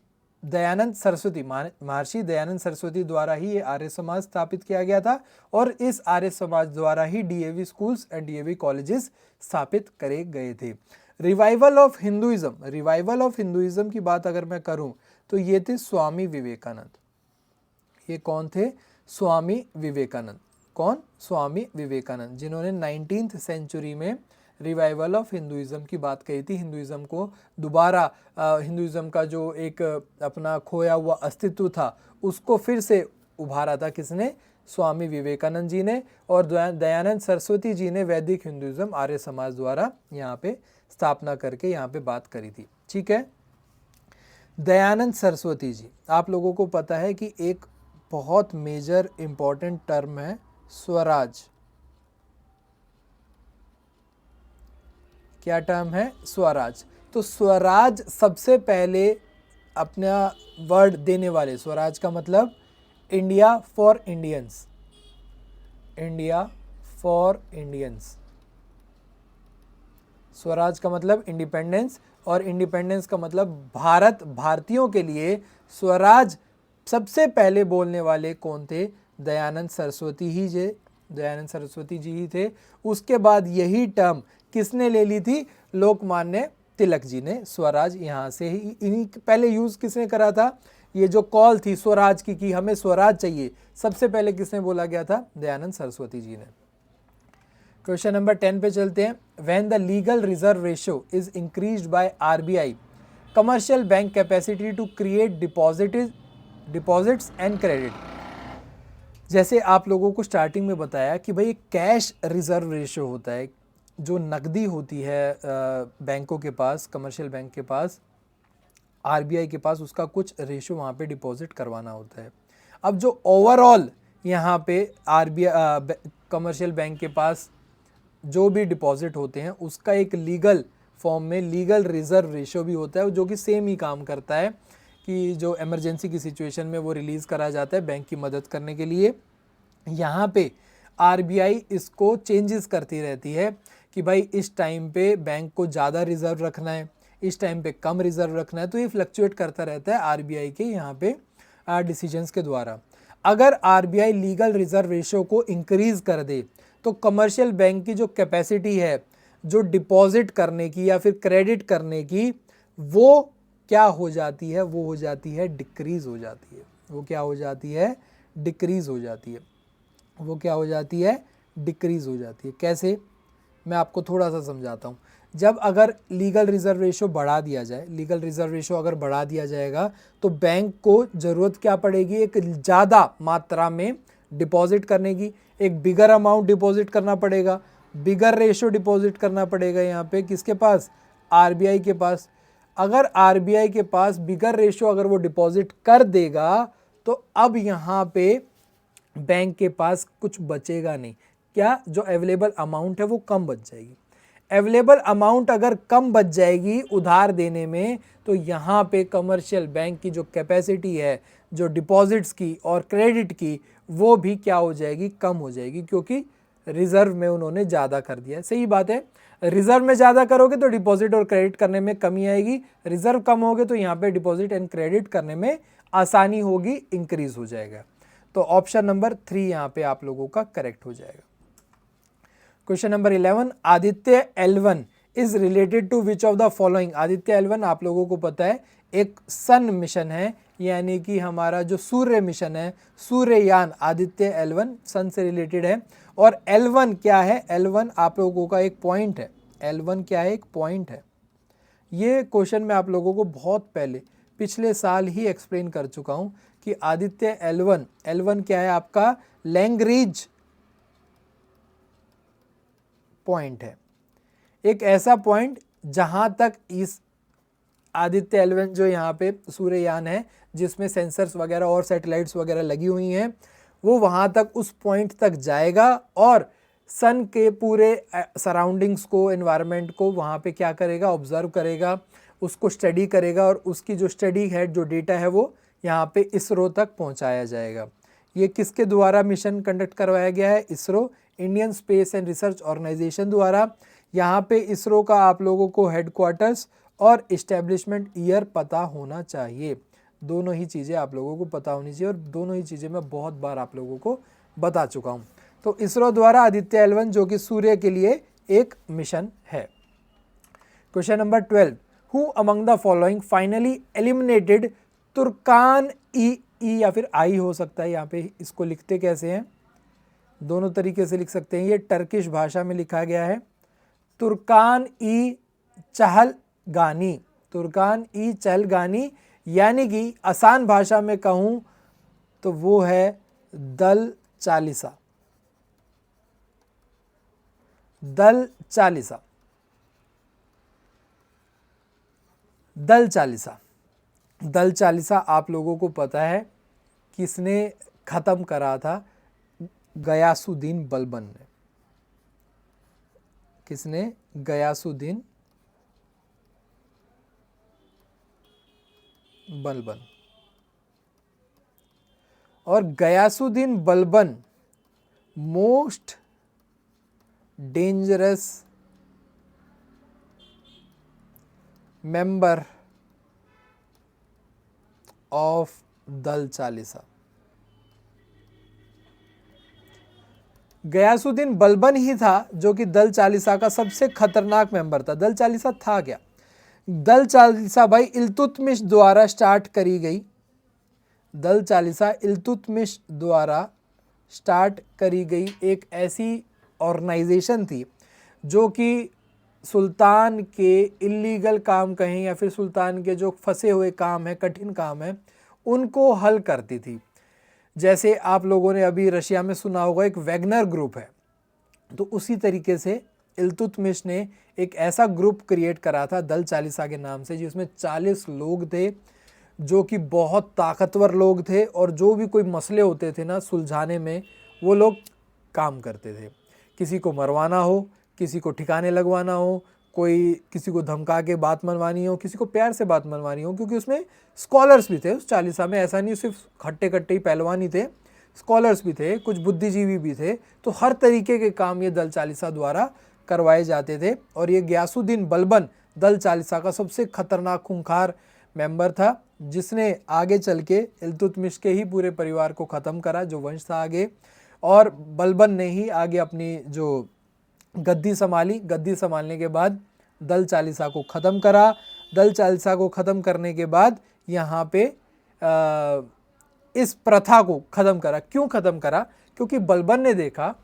Speaker 1: दयानंद सरस्वती, महर्षि दयानंद सरस्वती द्वारा ही ये आर्य समाज स्थापित किया गया था, और इस आर्य समाज द्वारा ही DAV schools and DAV colleges स्थापित करे गए थे। रिवाइवल ऑफ हिंदुइज्म की बात अगर मैं करूं तो ये थे स्वामी विवेकानंद। ये कौन थे, स्वामी विवेकानंद। कौन, स्वामी विवेकानंद, जिन्होंने 19th सेंचुरी में रिवाइवल ऑफ हिंदुइज्म की बात कही थी। हिंदुइज्म को दोबारा, हिंदुइज्म का जो एक अपना खोया हुआ अस्तित्व था उसको फिर से उभारा था किसने, स्वामी विवेकानंद जी ने। और दयानंद सरस्वती जी ने वैदिक हिंदुइज्म आर्य समाज द्वारा यहाँ पे स्थापना करके यहाँ पे बात करी थी। ठीक है, दयानंद सरस्वती जी, आप लोगों को पता है कि एक बहुत मेजर इंपॉर्टेंट टर्म है स्वराज। क्या टर्म है, स्वराज। तो स्वराज सबसे पहले अपना वर्ड देने वाले। स्वराज का मतलब India for Indians, India for Indians. Swaraj का मतलब इंडिपेंडेंस, और इंडिपेंडेंस का मतलब भारत, भारतीयों के लिए स्वराज सबसे पहले बोलने वाले कौन थे? दयानंद सरस्वती जी ही थे। उसके बाद यही टर्म किसने ले ली थी? लोकमान्य तिलक जी ने। स्वराज यहाँ से ही, इन्हीं पहले यूज किसने करा था? ये जो कॉल थी स्वराज की कि हमें स्वराज चाहिए, सबसे पहले किसने बोला गया था? दयानंद सरस्वती जी ने। क्वेश्चन नंबर 10 पे चलते हैं। When the legal reserve ratio is increased by RBI commercial bank capacity to create deposits and credit. जैसे आप लोगों को स्टार्टिंग में बताया कि भाई कैश रिजर्व रेशियो होता है, जो नकदी होती है बैंकों के पास, कमर्शियल बैंक के पास, आरबीआई के पास, उसका कुछ रेशियो वहाँ पे डिपॉजिट करवाना होता है। अब जो ओवरऑल यहाँ पे आरबीआई कमर्शियल बैंक के पास जो भी डिपॉजिट होते हैं उसका एक लीगल फॉर्म में लीगल रिजर्व रेशियो भी होता है, जो कि सेम ही काम करता है कि जो इमरजेंसी की सिचुएशन में वो रिलीज़ करा जाता है बैंक की मदद करने के लिए। यहाँ पे आरबीआई इसको चेंजेस करती रहती है कि भाई इस टाइम पे बैंक को ज़्यादा रिजर्व रखना है, इस टाइम पे कम रिजर्व रखना है। तो ये फ्लक्चुएट करता रहता है आरबीआई के यहाँ पे डिसीजंस के द्वारा। अगर आरबीआई लीगल रिजर्व रेशियो को इंक्रीज़ कर दे तो कमर्शियल बैंक की जो कैपेसिटी है जो डिपॉजिट करने की या फिर क्रेडिट करने की, वो क्या हो जाती है? वो हो जाती है डिक्रीज़ हो जाती है। वो क्या हो जाती है? डिक्रीज़ हो जाती है। वो क्या हो जाती है? डिक्रीज़ हो जाती है। कैसे? मैं आपको थोड़ा सा समझाता हूँ। जब अगर लीगल रिजर्व रेशियो बढ़ा दिया जाए, लीगल रिजर्व रेशियो अगर बढ़ा दिया जाएगा तो बैंक को ज़रूरत क्या पड़ेगी? एक ज़्यादा मात्रा में डिपॉजिट करने की, एक बिगर अमाउंट डिपॉजिट करना पड़ेगा, बिगर रेशियो डिपॉजिट करना पड़ेगा। यहाँ पे किसके पास? आरबीआई के पास। अगर आरबीआई के पास बिगर रेशियो अगर वो डिपॉजिट कर देगा तो अब यहाँ पे बैंक के पास कुछ बचेगा नहीं। क्या? जो अवेलेबल अमाउंट है वो कम बच जाएगी। अवेलेबल अमाउंट अगर कम बच जाएगी उधार देने में, तो यहाँ पे कमर्शियल बैंक की जो कैपेसिटी है, जो डिपॉजिट्स की और क्रेडिट की, वो भी क्या हो जाएगी? कम हो जाएगी, क्योंकि रिजर्व में उन्होंने ज़्यादा कर दिया है। सही बात है, रिजर्व में ज़्यादा करोगे तो डिपॉजिट और क्रेडिट करने में कमी आएगी, रिजर्व कम होगे तो यहाँ पे डिपॉजिट एंड क्रेडिट करने में आसानी होगी, इंक्रीज हो जाएगा। तो ऑप्शन नंबर 3 यहाँ पे आप लोगों का करेक्ट हो जाएगा। Question number 11, Aditya L1 is related to which of the following. Aditya L1 आप लोगों को पता है एक सन मिशन है, यानी कि हमारा जो सूर्य मिशन है, सूर्ययान, आदित्य L1 सन से रिलेटेड है। और L1 क्या है? L1 आप लोगों का एक पॉइंट है। L1 क्या है? एक पॉइंट है। ये क्वेश्चन मैं आप लोगों को बहुत पहले पिछले साल ही एक्सप्लेन कर चुका हूं कि आदित्य L1 क्या है? आपका लैंग्रीज पॉइंट है, एक ऐसा पॉइंट जहां तक इस आदित्य L1 जो यहाँ पे सूर्ययान है जिसमें सेंसर्स वगैरह और सैटेलाइट्स वगैरह लगी हुई हैं, वो वहां तक, उस पॉइंट तक जाएगा और सन के पूरे सराउंडिंग्स को, एनवायरनमेंट को वहाँ पे क्या करेगा? ऑब्जर्व करेगा, उसको स्टडी करेगा, और उसकी जो स्टडी है, जो डेटा है, वो यहाँ पे इसरो तक पहुँचाया जाएगा। ये किसके द्वारा मिशन कंडक्ट करवाया गया है? ISRO, Indian space and research organisation द्वारा। यहाँ पे इसरो का आप लोगों को हेडक्वार्टर्स और इस्टेब्लिशमेंट ईयर पता होना चाहिए। दोनों ही चीज़ें आप लोगों को पता होनी चाहिए, और दोनों ही चीज़ें मैं बहुत बार आप लोगों को बता चुका हूँ। तो इसरो द्वारा आदित्य L1 जो कि सूर्य के लिए एक मिशन है। Question number 12, who among the following finally eliminated तुर्कान ई या फिर आई हो सकता है। यहाँ पे इसको लिखते कैसे हैं? दोनों तरीके से लिख सकते हैं। ये टर्किश भाषा में लिखा गया है, तुर्कान ई चहलगानी, तुर्कान ई चहलगानी, यानी कि आसान भाषा में कहूँ तो वो है दल चालीसा। दल चालीसा, दल चालीसा, दल चालीसा आप लोगों को पता है किसने खत्म करा था? गयासुद्दीन बलबन ने। किसने? बलबन। और Ghiyasuddin Balban most dangerous member of Dal Chalisa. Ghiyasuddin Balban ही था जो कि दल चालीसा का सबसे खतरनाक मेंबर था। दल चालीसा था क्या? दल चालीसा भाई इल्तुतमिश द्वारा स्टार्ट करी गई। दल चालीसा इल्तुतमिश द्वारा स्टार्ट करी गई एक ऐसी ऑर्गेनाइजेशन थी जो कि सुल्तान के इलीगल काम कहें या फिर सुल्तान के जो फंसे हुए काम है, कठिन काम है, उनको हल करती थी। जैसे आप लोगों ने अभी रशिया में सुना होगा एक वैगनर ग्रुप है, तो उसी तरीके से इल्तुतमिश ने एक ऐसा ग्रुप क्रिएट करा था दल चालीसा के नाम से, जिसमें 40 लोग थे जो कि बहुत ताकतवर लोग थे और जो भी कोई मसले होते थे ना सुलझाने में, वो लोग काम करते थे। किसी को मरवाना हो, किसी को ठिकाने लगवाना हो, कोई किसी को धमका के बात मनवानी हो, किसी को प्यार से बात मनवानी हो, क्योंकि उसमें स्कॉलर्स भी थे उस चालीसा में। ऐसा नहीं सिर्फ खट्टे कट्टे ही पहलवान ही थे, स्कॉलर्स भी थे, कुछ बुद्धिजीवी भी थे। तो हर तरीके के काम ये दल चालीसा द्वारा करवाए जाते थे। और ये गयासुद्दीन बलबन दल चालीसा का सबसे खतरनाक खूंखार मेंबर था, जिसने आगे चल के इल्तुतमिश के ही पूरे परिवार को ख़त्म करा, जो वंश था आगे। और बलबन ने ही आगे अपनी जो गद्दी संभाली, गद्दी संभालने के बाद दल चालीसा को ख़त्म करा। दल चालीसा को ख़त्म करने के बाद यहाँ पे इस प्रथा को ख़त्म करा। क्यों ख़त्म करा? क्योंकि बलबन ने देखा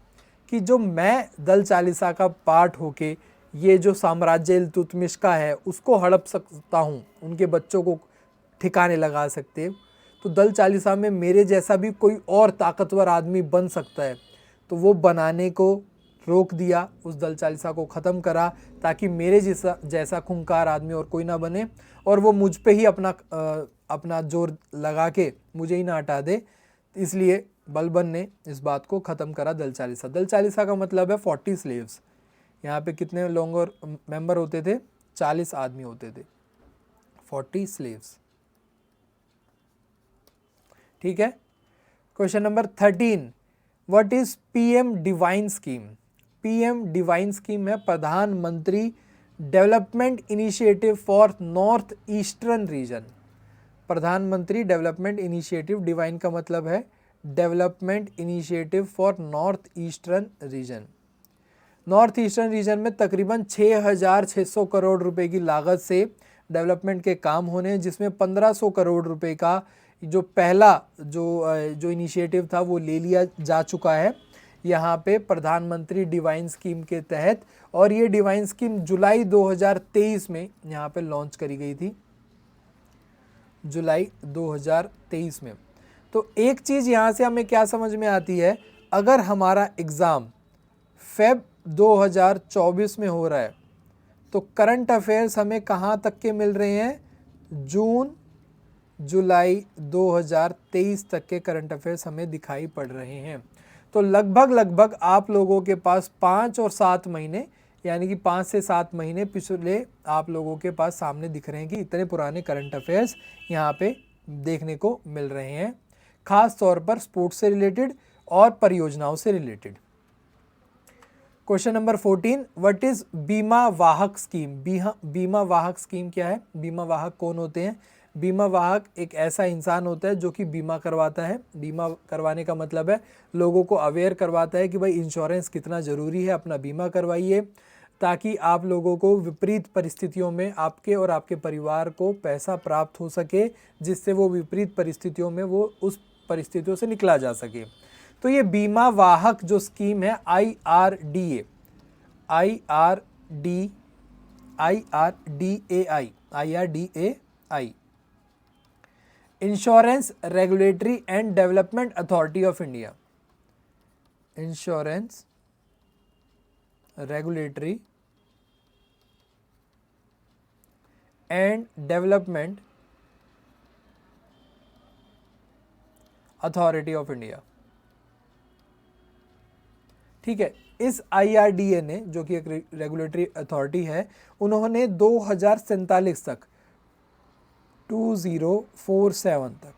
Speaker 1: कि जो मैं दल चालीसा का पार्ट होके ये जो साम्राज्य इल्तुतमिश का है उसको हड़प सकता हूँ, उनके बच्चों को ठिकाने लगा सकते, तो दल चालीसा में मेरे जैसा भी कोई और ताकतवर आदमी बन सकता है। तो वो बनाने को रोक दिया, उस दल चालीसा को ख़त्म करा, ताकि मेरे जैसा खूंखार आदमी और कोई ना बने और वो मुझ पे ही अपना जोर लगा के मुझे ही ना हटा दे। इसलिए बलबन ने इस बात को ख़त्म करा दल चालीसा। दल चालीसा का मतलब है 40 स्लेव्स। यहाँ पे कितने लोग और मेंबर होते थे? 40 आदमी होते थे, 40 स्लेव्स। ठीक है। Question number 13, what is PM divine scheme? PM divine scheme है प्रधानमंत्री development initiative for north eastern region. प्रधानमंत्री डेवलपमेंट इनिशिएटिव, डिवाइन का मतलब है development initiative for north eastern region. North eastern region में तकरीबन 6,600 करोड़ रुपए की लागत से डेवलपमेंट के काम होने हैं, जिसमें 1,500 करोड़ रुपए का जो पहला जो इनिशिएटिव था वो ले लिया जा चुका है यहाँ पे प्रधानमंत्री डिवाइन स्कीम के तहत। और ये डिवाइन स्कीम जुलाई 2023 में यहाँ पे लॉन्च करी गई थी, जुलाई 2023 में। तो एक चीज़ यहाँ से हमें क्या समझ में आती है, अगर हमारा एग्ज़ाम फेब 2024 में हो रहा है तो करंट अफेयर्स हमें कहाँ तक के मिल रहे हैं? जून जुलाई 2023 तक के करंट अफेयर्स हमें दिखाई पड़ रहे हैं। तो लगभग आप लोगों के पास 5 और 7 महीने, यानी कि 5 से 7 महीने पिछले आप लोगों के पास सामने दिख रहे हैं कि इतने पुराने करंट अफेयर्स यहाँ पे देखने को मिल रहे हैं, खास तौर पर स्पोर्ट्स से रिलेटेड और परियोजनाओं से related. Question number 14, what is बीमा वाहक स्कीम? बीमा वाहक स्कीम क्या है? बीमा वाहक कौन होते हैं? बीमा वाहक एक ऐसा इंसान होता है जो कि बीमा करवाता है। बीमा करवाने का मतलब है लोगों को अवेयर करवाता है कि भाई इंश्योरेंस कितना ज़रूरी है, अपना बीमा करवाइए, ताकि आप लोगों को विपरीत परिस्थितियों में आपके और आपके परिवार को पैसा प्राप्त हो सके, जिससे वो विपरीत परिस्थितियों में वो उस परिस्थितियों से निकला जा सके। तो ये बीमा वाहक जो स्कीम है IRDAI, insurance regulatory and development authority of India, insurance regulatory and development authority of India. ठीक है। इस IRDA ने, जो कि एक रेगुलेटरी अथॉरिटी है, उन्होंने 2047 तक 2047 तक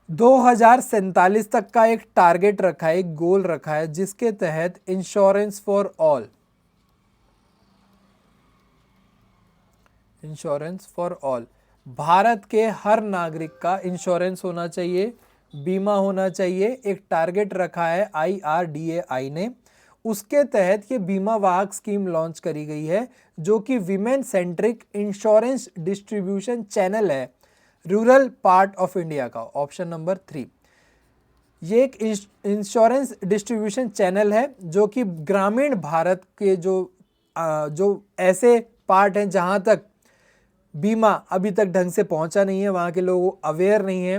Speaker 1: 2047 तक का एक टारगेट रखा है, एक गोल रखा है, जिसके तहत insurance for all, insurance for all, Bharat के हर नागरिक का इंश्योरेंस होना चाहिए, बीमा होना चाहिए। एक टारगेट रखा है IRDAI ने, उसके तहत ये बीमा वाहक स्कीम लॉन्च करी गई है, जो कि women centric insurance distribution channel है रूरल पार्ट ऑफ इंडिया का। ऑप्शन नंबर 3, ये एक इंश्योरेंस डिस्ट्रीब्यूशन चैनल है जो कि ग्रामीण भारत के जो ऐसे पार्ट हैं जहां तक बीमा अभी तक ढंग से पहुंचा नहीं है, वहाँ के लोग अवेयर नहीं है,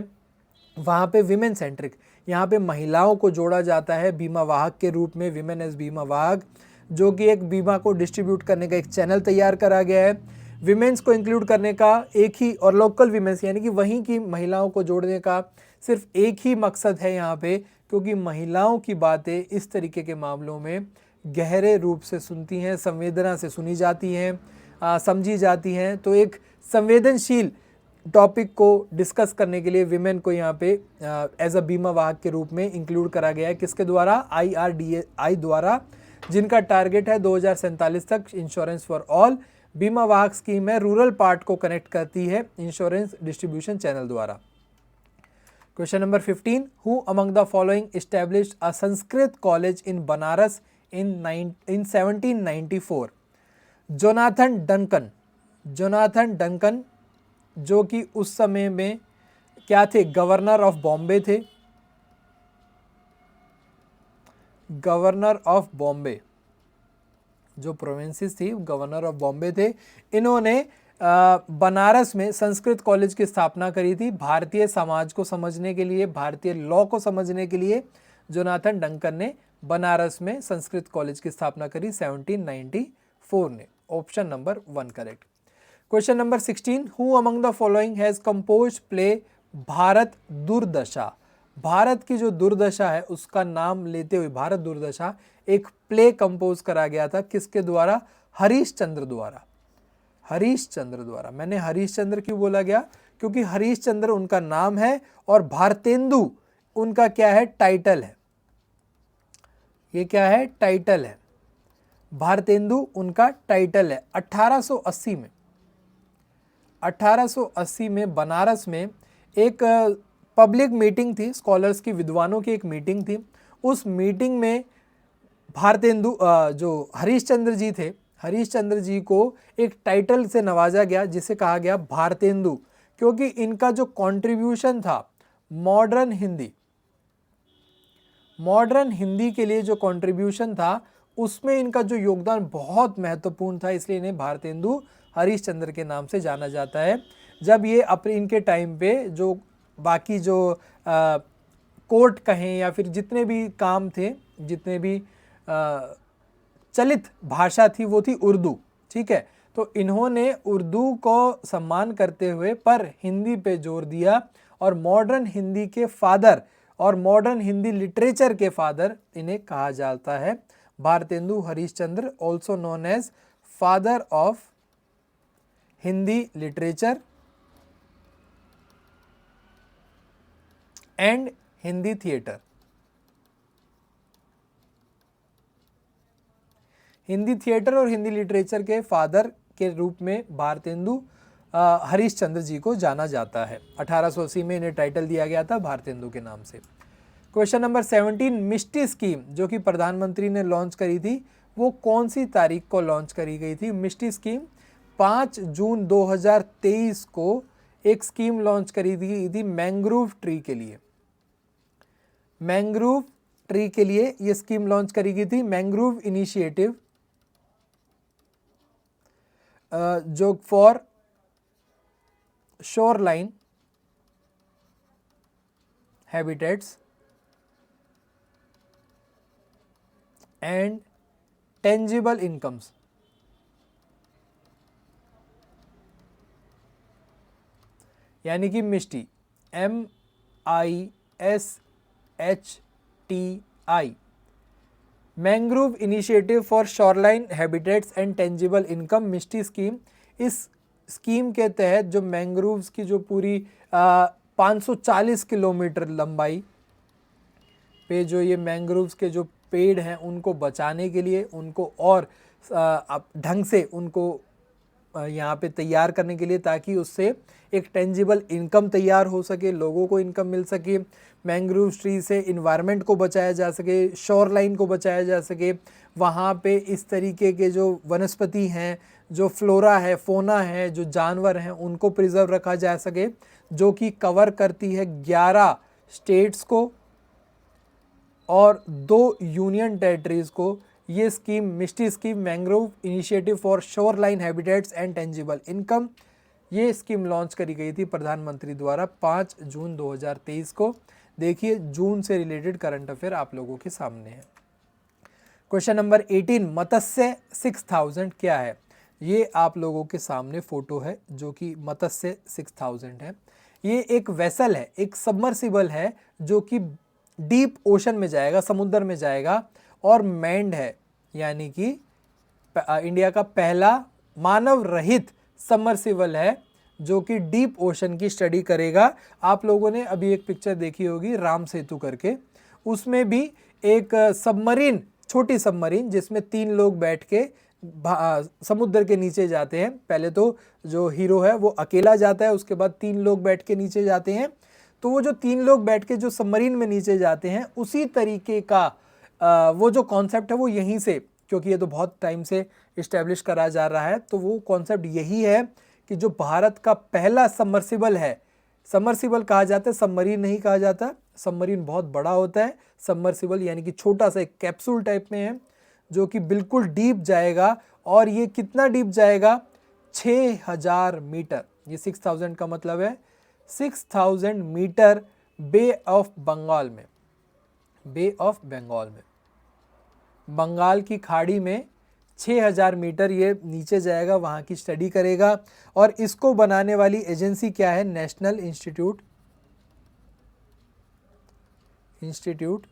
Speaker 1: वहाँ पे विमेन सेंट्रिक, यहाँ पे महिलाओं को जोड़ा जाता है बीमा वाहक के रूप में, विमेन एज बीमा वाहक, जो कि एक बीमा को डिस्ट्रीब्यूट करने का एक चैनल तैयार करा गया है। विमेंस को इंक्लूड करने का एक ही, और लोकल विमेंस यानी कि वहीं की महिलाओं को जोड़ने का सिर्फ एक ही मकसद है यहाँ पे, क्योंकि महिलाओं की बातें इस तरीके के मामलों में गहरे रूप से सुनती हैं, संवेदना से सुनी जाती हैं, समझी जाती हैं। तो एक संवेदनशील टॉपिक को डिस्कस करने के लिए विमेन को यहाँ पे एज अ बीमा वाहक के रूप में इंक्लूड करा गया है। किसके द्वारा? IRDAI द्वारा, जिनका टारगेट है 2047 तक इंश्योरेंस फॉर ऑल। बीमा वाहक स्कीम है, रूरल पार्ट को कनेक्ट करती है इंश्योरेंस डिस्ट्रीब्यूशन चैनल द्वारा। Question number 15, who among the following established a Sanskrit college in Banaras in 1794? Jonathan Duncan, Jonathan Duncan, जो कि उस समय में क्या थे? गवर्नर ऑफ बॉम्बे थे, गवर्नर ऑफ बॉम्बे, जो प्रोविंसेस थी गवर्नर ऑफ बॉम्बे थे। इन्होंने बनारस में संस्कृत कॉलेज की स्थापना करी थी, भारतीय समाज को समझने के लिए, भारतीय लॉ को समझने के लिए जोनाथन डंकन ने बनारस में संस्कृत कॉलेज की स्थापना करी 1794 ने। Option number 1 correct. Question number 16, who among the following has composed play Bharat दुर्दशा? भारत की जो दुर्दशा है उसका नाम लेते हुए भारत दुर्दशा एक प्ले कंपोज करा गया था, किसके द्वारा? हरीश चंद्र द्वारा, हरीश चंद्र द्वारा। मैंने हरीश चंद्र क्यों बोला गया? क्योंकि हरीश चंद्र उनका नाम है और भारतेंदु उनका क्या है? टाइटल है। ये क्या है? टाइटल है। भारतेंदु उनका टाइटल है। 1880 में बनारस में एक पब्लिक मीटिंग थी, स्कॉलर्स की, विद्वानों की एक मीटिंग थी। उस मीटिंग में भारतेंदु जो हरीश चंद्र जी थे, हरीश चंद्र जी को एक टाइटल से नवाजा गया जिसे कहा गया भारतेंदु, क्योंकि इनका जो कंट्रीब्यूशन था मॉडर्न हिंदी के लिए जो कंट्रीब्यूशन था उसमें इनका जो योगदान बहुत महत्वपूर्ण था, इसलिए इन्हें भारतेंदु हरीश चंद्र के नाम से जाना जाता है। जब ये अपने इनके टाइम पे जो बाकी जो कोर्ट कहें या फिर जितने भी काम थे, जितने भी चलित भाषा थी वो थी उर्दू, ठीक है। तो इन्होंने उर्दू को सम्मान करते हुए पर हिंदी पे जोर दिया और मॉडर्न हिंदी के फादर और मॉडर्न हिंदी लिटरेचर के फादर इन्हें कहा जाता है। Bharatendu Harish Chandra, also known as father of Hindi literature and Hindi theatre. Hindi theatre और हिंदी लिटरेचर के फादर के रूप में भारतेंदु हरीश चंद्र जी को जाना जाता है। 1880 में इन्हें टाइटल दिया गया था भारतेंदु के नाम से। क्वेश्चन नंबर 17, मिष्टी स्कीम जो कि प्रधानमंत्री ने लॉन्च करी थी वो कौन सी तारीख को लॉन्च करी गई थी? मिष्टी स्कीम 5 जून 2023 को एक स्कीम लॉन्च करी थी मैंग्रोव ट्री के लिए। मैंग्रोव ट्री के लिए ये स्कीम लॉन्च करी गई थी, मैंग्रोव इनिशिएटिव, जो for shoreline habitats and tangible incomes. यानी कि मिष्टी, MISHTI, mangrove initiative for shoreline habitats and tangible income, Mishti scheme. इस स्कीम के तहत जो मैंग्रोव्स की जो पूरी 540 किलोमीटर लंबाई पे जो ये मैंग्रोव्स के जो पेड़ हैं उनको बचाने के लिए, उनको और ढंग से उनको यहाँ पे तैयार करने के लिए, ताकि उससे एक टेंजिबल इनकम तैयार हो सके, लोगों को इनकम मिल सके, मैंग्रोव ट्री से इन्वायरमेंट को बचाया जा सके, शोर लाइन को बचाया जा सके, वहाँ पे इस तरीके के जो वनस्पति हैं, जो फ्लोरा है, फोना है, जो जानवर हैं, उनको प्रिजर्व रखा जा सके, जो कि कवर करती है 11 स्टेट्स को और 2 यूनियन टेरिटरीज को। ये scheme MISHTI scheme mangrove initiative for shoreline habitats and tangible income, ये स्कीम लॉन्च करी गई थी प्रधानमंत्री द्वारा 5 जून 2023 को। देखिए जून से रिलेटेड करंट अफेयर आप लोगों के सामने है। क्वेश्चन नंबर 18, मत्स्य 6000 क्या है? ये आप लोगों के सामने फोटो है जो कि मत्स्य 6000 है। ये एक वेसल है, एक सबमर्सिबल है जो कि डीप ओशन में जाएगा, समुद्र में जाएगा, और मैंड है, यानी कि इंडिया का पहला मानव रहित सबमर्सिबल है जो कि डीप ओशन की स्टडी करेगा। आप लोगों ने अभी एक पिक्चर देखी होगी राम सेतु करके, उसमें भी एक सबमरीन, छोटी सबमरीन जिसमें 3 लोग बैठ के समुद्र के नीचे जाते हैं। पहले तो जो हीरो है वो अकेला जाता है, उसके बाद 3 लोग बैठ के नीचे जाते हैं। तो वो जो 3 लोग बैठ के जो सबमरीन में नीचे जाते हैं, उसी तरीके का वो जो कॉन्सेप्ट है वो यहीं से, क्योंकि ये तो बहुत टाइम से इस्टेब्लिश करा जा रहा है, तो वो कॉन्सेप्ट यही है कि जो भारत का पहला सबमर्सिबल है, सबमर्सिबल कहा जाता है, सबमरीन नहीं कहा जाता। सबमरीन बहुत बड़ा होता है, सबमर्सिबल यानी कि छोटा सा एक कैप्सूल टाइप में है जो कि बिल्कुल डीप जाएगा। और ये कितना डीप जाएगा? 6000 मीटर। ये 6000 का मतलब है 6000 मीटर बे ऑफ बंगाल में, बे ऑफ बंगाल में, बंगाल की खाड़ी में 6000 मीटर ये नीचे जाएगा, वहाँ की स्टडी करेगा। और इसको बनाने वाली एजेंसी क्या है? National institute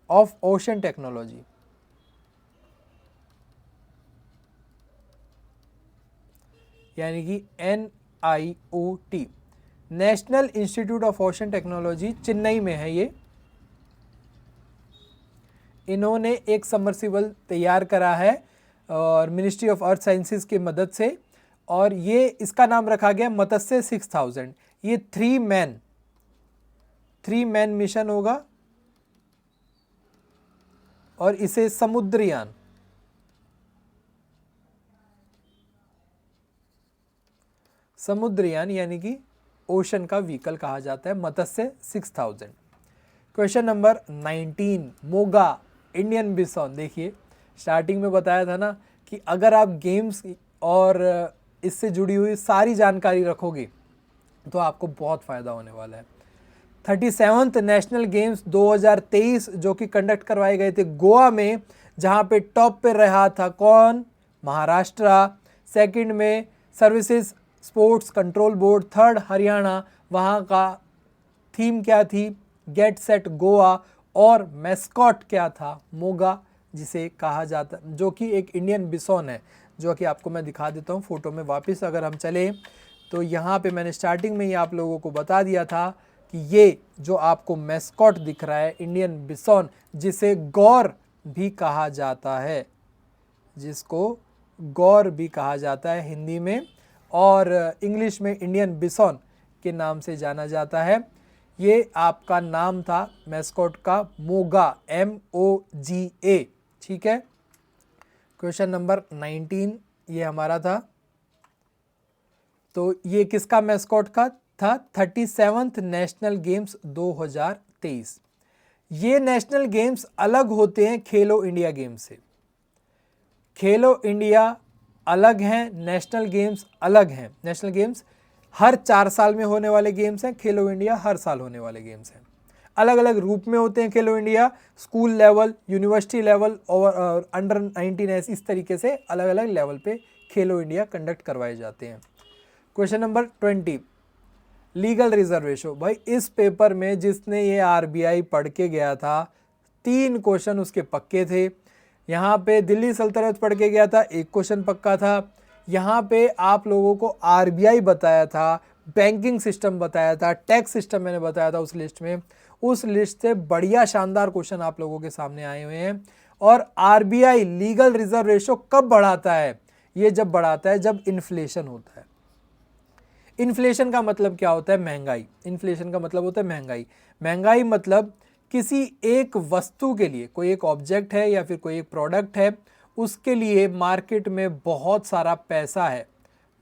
Speaker 1: of ocean technology, यानी कि NIOT, national institute of ocean technology, Chennai में है ये। इन्होंने एक सबमर्सिबल तैयार करा है और मिनिस्ट्री ऑफ अर्थ साइंसेज की मदद से, और ये इसका नाम रखा गया मत्स्य 6000। ये 3 मैन मिशन होगा और इसे समुद्रयान यानी कि ओशन का व्हीकल कहा जाता है, मत्स्य 6000। Question number 19, Moga Indian बिसॉन। देखिए स्टार्टिंग में बताया था ना कि अगर आप गेम्स और इससे जुड़ी हुई सारी जानकारी रखोगे तो आपको बहुत फ़ायदा होने वाला है। 37th नेशनल गेम्स 2023 जो कि कंडक्ट करवाए गए थे गोवा में, जहां पे टॉप पे रहा था कौन? महाराष्ट्र। सेकंड में services sports control board, third Haryana. वहां का थीम क्या थी? Get set Goa. और मैस्कॉट क्या था? मोगा, जिसे कहा जाता, जो कि एक इंडियन बिसॉन है, जो कि आपको मैं दिखा देता हूँ फोटो में। वापस अगर हम चले तो यहाँ पे मैंने स्टार्टिंग में ही आप लोगों को बता दिया था कि ये जो आपको मैस्कॉट दिख रहा है इंडियन बिसॉन, जिसे गौर भी कहा जाता है, जिसको गौर भी कहा जाता है हिंदी में, और इंग्लिश में इंडियन बिसॉन के नाम से जाना जाता है। ये आपका नाम था मैस्कॉट का, मोगा, MOGA। ठीक है, क्वेश्चन नंबर 19 ये हमारा था। तो ये किसका मैस्कॉट का था? 37th national games 2023। ये नेशनल गेम्स अलग होते हैं खेलो इंडिया गेम्स से। खेलो इंडिया अलग हैं, नेशनल गेम्स अलग हैं। नेशनल गेम्स हर 4 साल में होने वाले गेम्स हैं, खेलो इंडिया हर साल होने वाले गेम्स हैं। अलग अलग रूप में होते हैं खेलो India, school level, university level और अंडर 19 इस तरीके से अलग अलग लेवल पे खेलो इंडिया कंडक्ट करवाए जाते हैं। Question number 20, legal reservation. भाई इस पेपर में जिसने ये RBI पढ़ के गया था, 3 क्वेश्चन उसके पक्के थे। यहाँ पे दिल्ली सल्तनत पढ़ के गया था, एक क्वेश्चन पक्का था। यहाँ पे आप लोगों को आरबीआई बताया था, बैंकिंग सिस्टम बताया था, टैक्स सिस्टम मैंने बताया था उस लिस्ट में। उस लिस्ट से बढ़िया शानदार क्वेश्चन आप लोगों के सामने आए हुए हैं। और आरबीआई लीगल रिजर्व रेशो कब बढ़ाता है? ये जब बढ़ाता है जब इन्फ्लेशन होता है। इन्फ्लेशन का मतलब क्या होता है? महंगाई। इन्फ्लेशन का मतलब होता है महंगाई। महंगाई मतलब किसी एक वस्तु के लिए, कोई एक ऑब्जेक्ट है या फिर कोई एक प्रोडक्ट है, उसके लिए मार्केट में बहुत सारा पैसा है,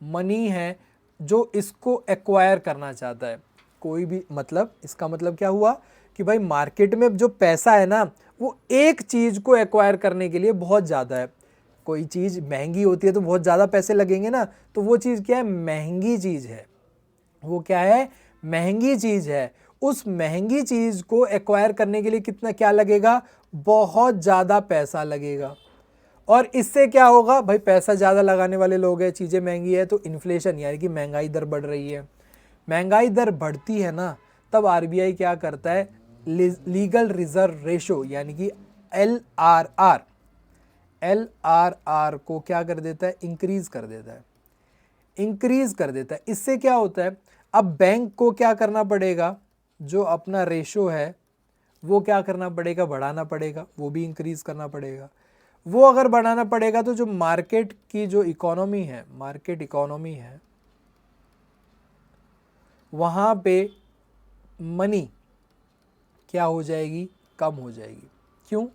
Speaker 1: मनी है, जो इसको एक्वायर करना चाहता है। कोई भी मतलब, इसका मतलब क्या हुआ कि भाई मार्केट में जो पैसा है ना, वो एक चीज़ को एक्वायर करने के लिए बहुत ज़्यादा है। कोई चीज़ महंगी होती है तो बहुत ज़्यादा पैसे लगेंगे ना, तो वो चीज़ क्या है? महंगी चीज़ है। वो क्या है? महंगी चीज़ है। उस महंगी चीज़ को एक्वायर करने के लिए कितना क्या लगेगा? बहुत ज़्यादा पैसा लगेगा। और इससे क्या होगा भाई? पैसा ज़्यादा लगाने वाले लोग हैं, चीज़ें महंगी है, तो इन्फ्लेशन यानी कि महंगाई दर बढ़ रही है। महंगाई दर बढ़ती है ना, तब आरबीआई क्या करता है? लीगल रिजर्व रेशो यानी कि एलआरआर को क्या कर देता है? इंक्रीज कर देता है। इंक्रीज कर देता है। इससे क्या होता है? अब बैंक को क्या करना पड़ेगा? जो अपना रेशो है वो क्या करना पड़ेगा? बढ़ाना पड़ेगा, वो भी इंक्रीज करना पड़ेगा। वो अगर बढ़ाना पड़ेगा तो जो मार्केट की जो इकोनॉमी है, मार्केट इकोनॉमी है, वहाँ पे मनी क्या हो जाएगी? कम हो जाएगी। क्यों?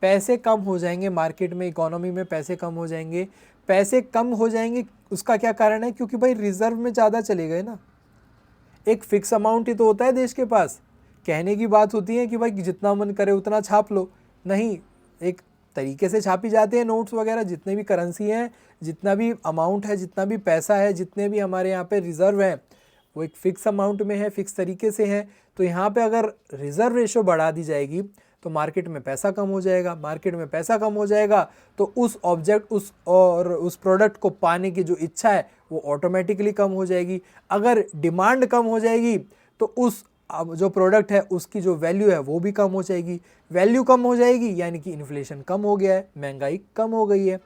Speaker 1: पैसे कम हो जाएंगे मार्केट में, इकोनॉमी में पैसे कम हो जाएंगे। पैसे कम हो जाएंगे, उसका क्या कारण है? क्योंकि भाई रिजर्व में ज़्यादा चले गए ना। एक फिक्स अमाउंट ही तो होता है देश के पास। कहने की बात होती है कि भाई जितना मन करे उतना छाप लो, नहीं, एक तरीके से छापी जाते हैं नोट्स वगैरह। जितने भी करेंसी हैं, जितना भी अमाउंट है, जितना भी पैसा है, जितने भी हमारे यहाँ पे रिजर्व हैं, वो एक फिक्स अमाउंट में है, फिक्स तरीके से है। तो यहाँ पे अगर रिजर्व रेशो बढ़ा दी जाएगी तो मार्केट में पैसा कम हो जाएगा। मार्केट में पैसा कम हो जाएगा तो उस ऑब्जेक्ट उस प्रोडक्ट को पाने की जो इच्छा है वो ऑटोमेटिकली कम हो जाएगी। अगर डिमांड कम हो जाएगी तो उस जो प्रोडक्ट है उसकी जो वैल्यू है वो भी कम हो जाएगी। वैल्यू कम हो जाएगी यानी कि इन्फ्लेशन कम हो गया है, महंगाई कम हो गई है।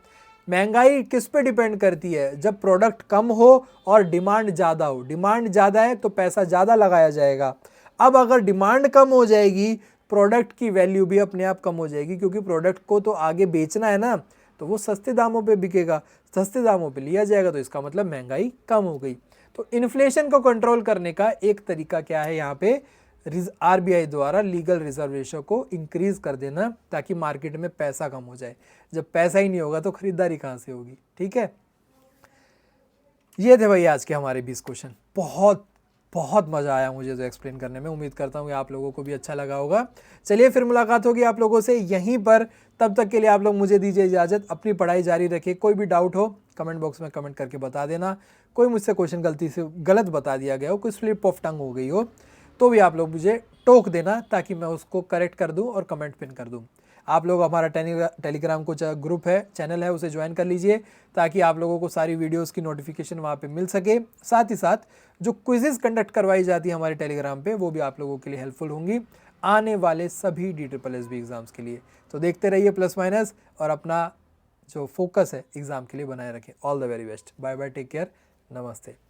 Speaker 1: महंगाई किस पे डिपेंड करती है? जब प्रोडक्ट कम हो और डिमांड ज़्यादा हो। डिमांड ज़्यादा है तो पैसा ज़्यादा लगाया जाएगा। अब अगर डिमांड कम हो जाएगी, प्रोडक्ट की वैल्यू भी अपने आप कम हो जाएगी, क्योंकि प्रोडक्ट को तो आगे बेचना है ना, तो वो सस्ते दामों पे बिकेगा, सस्ते दामों पे लिया जाएगा, तो इसका मतलब महंगाई कम हो गई। तो इन्फ्लेशन को कंट्रोल करने का एक तरीका क्या है? यहाँ पे आरबीआई द्वारा लीगल रिजर्व रेशो को इंक्रीज कर देना, ताकि मार्केट में पैसा कम हो जाए। जब पैसा ही नहीं होगा तो खरीदारी कहाँ से होगी? ठीक है, ये थे भाई आज के हमारे 20 क्वेश्चन। बहुत बहुत मज़ा आया मुझे तो एक्सप्लेन करने में। उम्मीद करता हूँ कि आप लोगों को भी अच्छा लगा होगा। चलिए फिर मुलाकात होगी आप लोगों से यहीं पर। तब तक के लिए आप लोग मुझे दीजिए इजाज़त। अपनी पढ़ाई जारी रखिए। कोई भी डाउट हो कमेंट बॉक्स में कमेंट करके बता देना। कोई मुझसे क्वेश्चन गलती से गलत बता दिया गया हो, कोई स्लिप ऑफ टंग हो गई हो, तो भी आप लोग मुझे टोक देना, ताकि मैं उसको करेक्ट कर दूँ और कमेंट पिन कर दूँ। आप लोग हमारा टेलीग्राम को ग्रुप है, चैनल है, उसे ज्वाइन कर लीजिए, ताकि आप लोगों को सारी वीडियोस की नोटिफिकेशन वहाँ पे मिल सके। साथ ही साथ जो क्विजेज़ कंडक्ट करवाई जाती है हमारे टेलीग्राम पे, वो भी आप लोगों के लिए हेल्पफुल होंगी आने वाले सभी DSSB एग्ज़ाम्स के लिए। तो देखते रहिए प्लस माइनस, और अपना जो फोकस है एग्ज़ाम के लिए बनाए रखें। All the very best. Bye bye, take care, नमस्ते।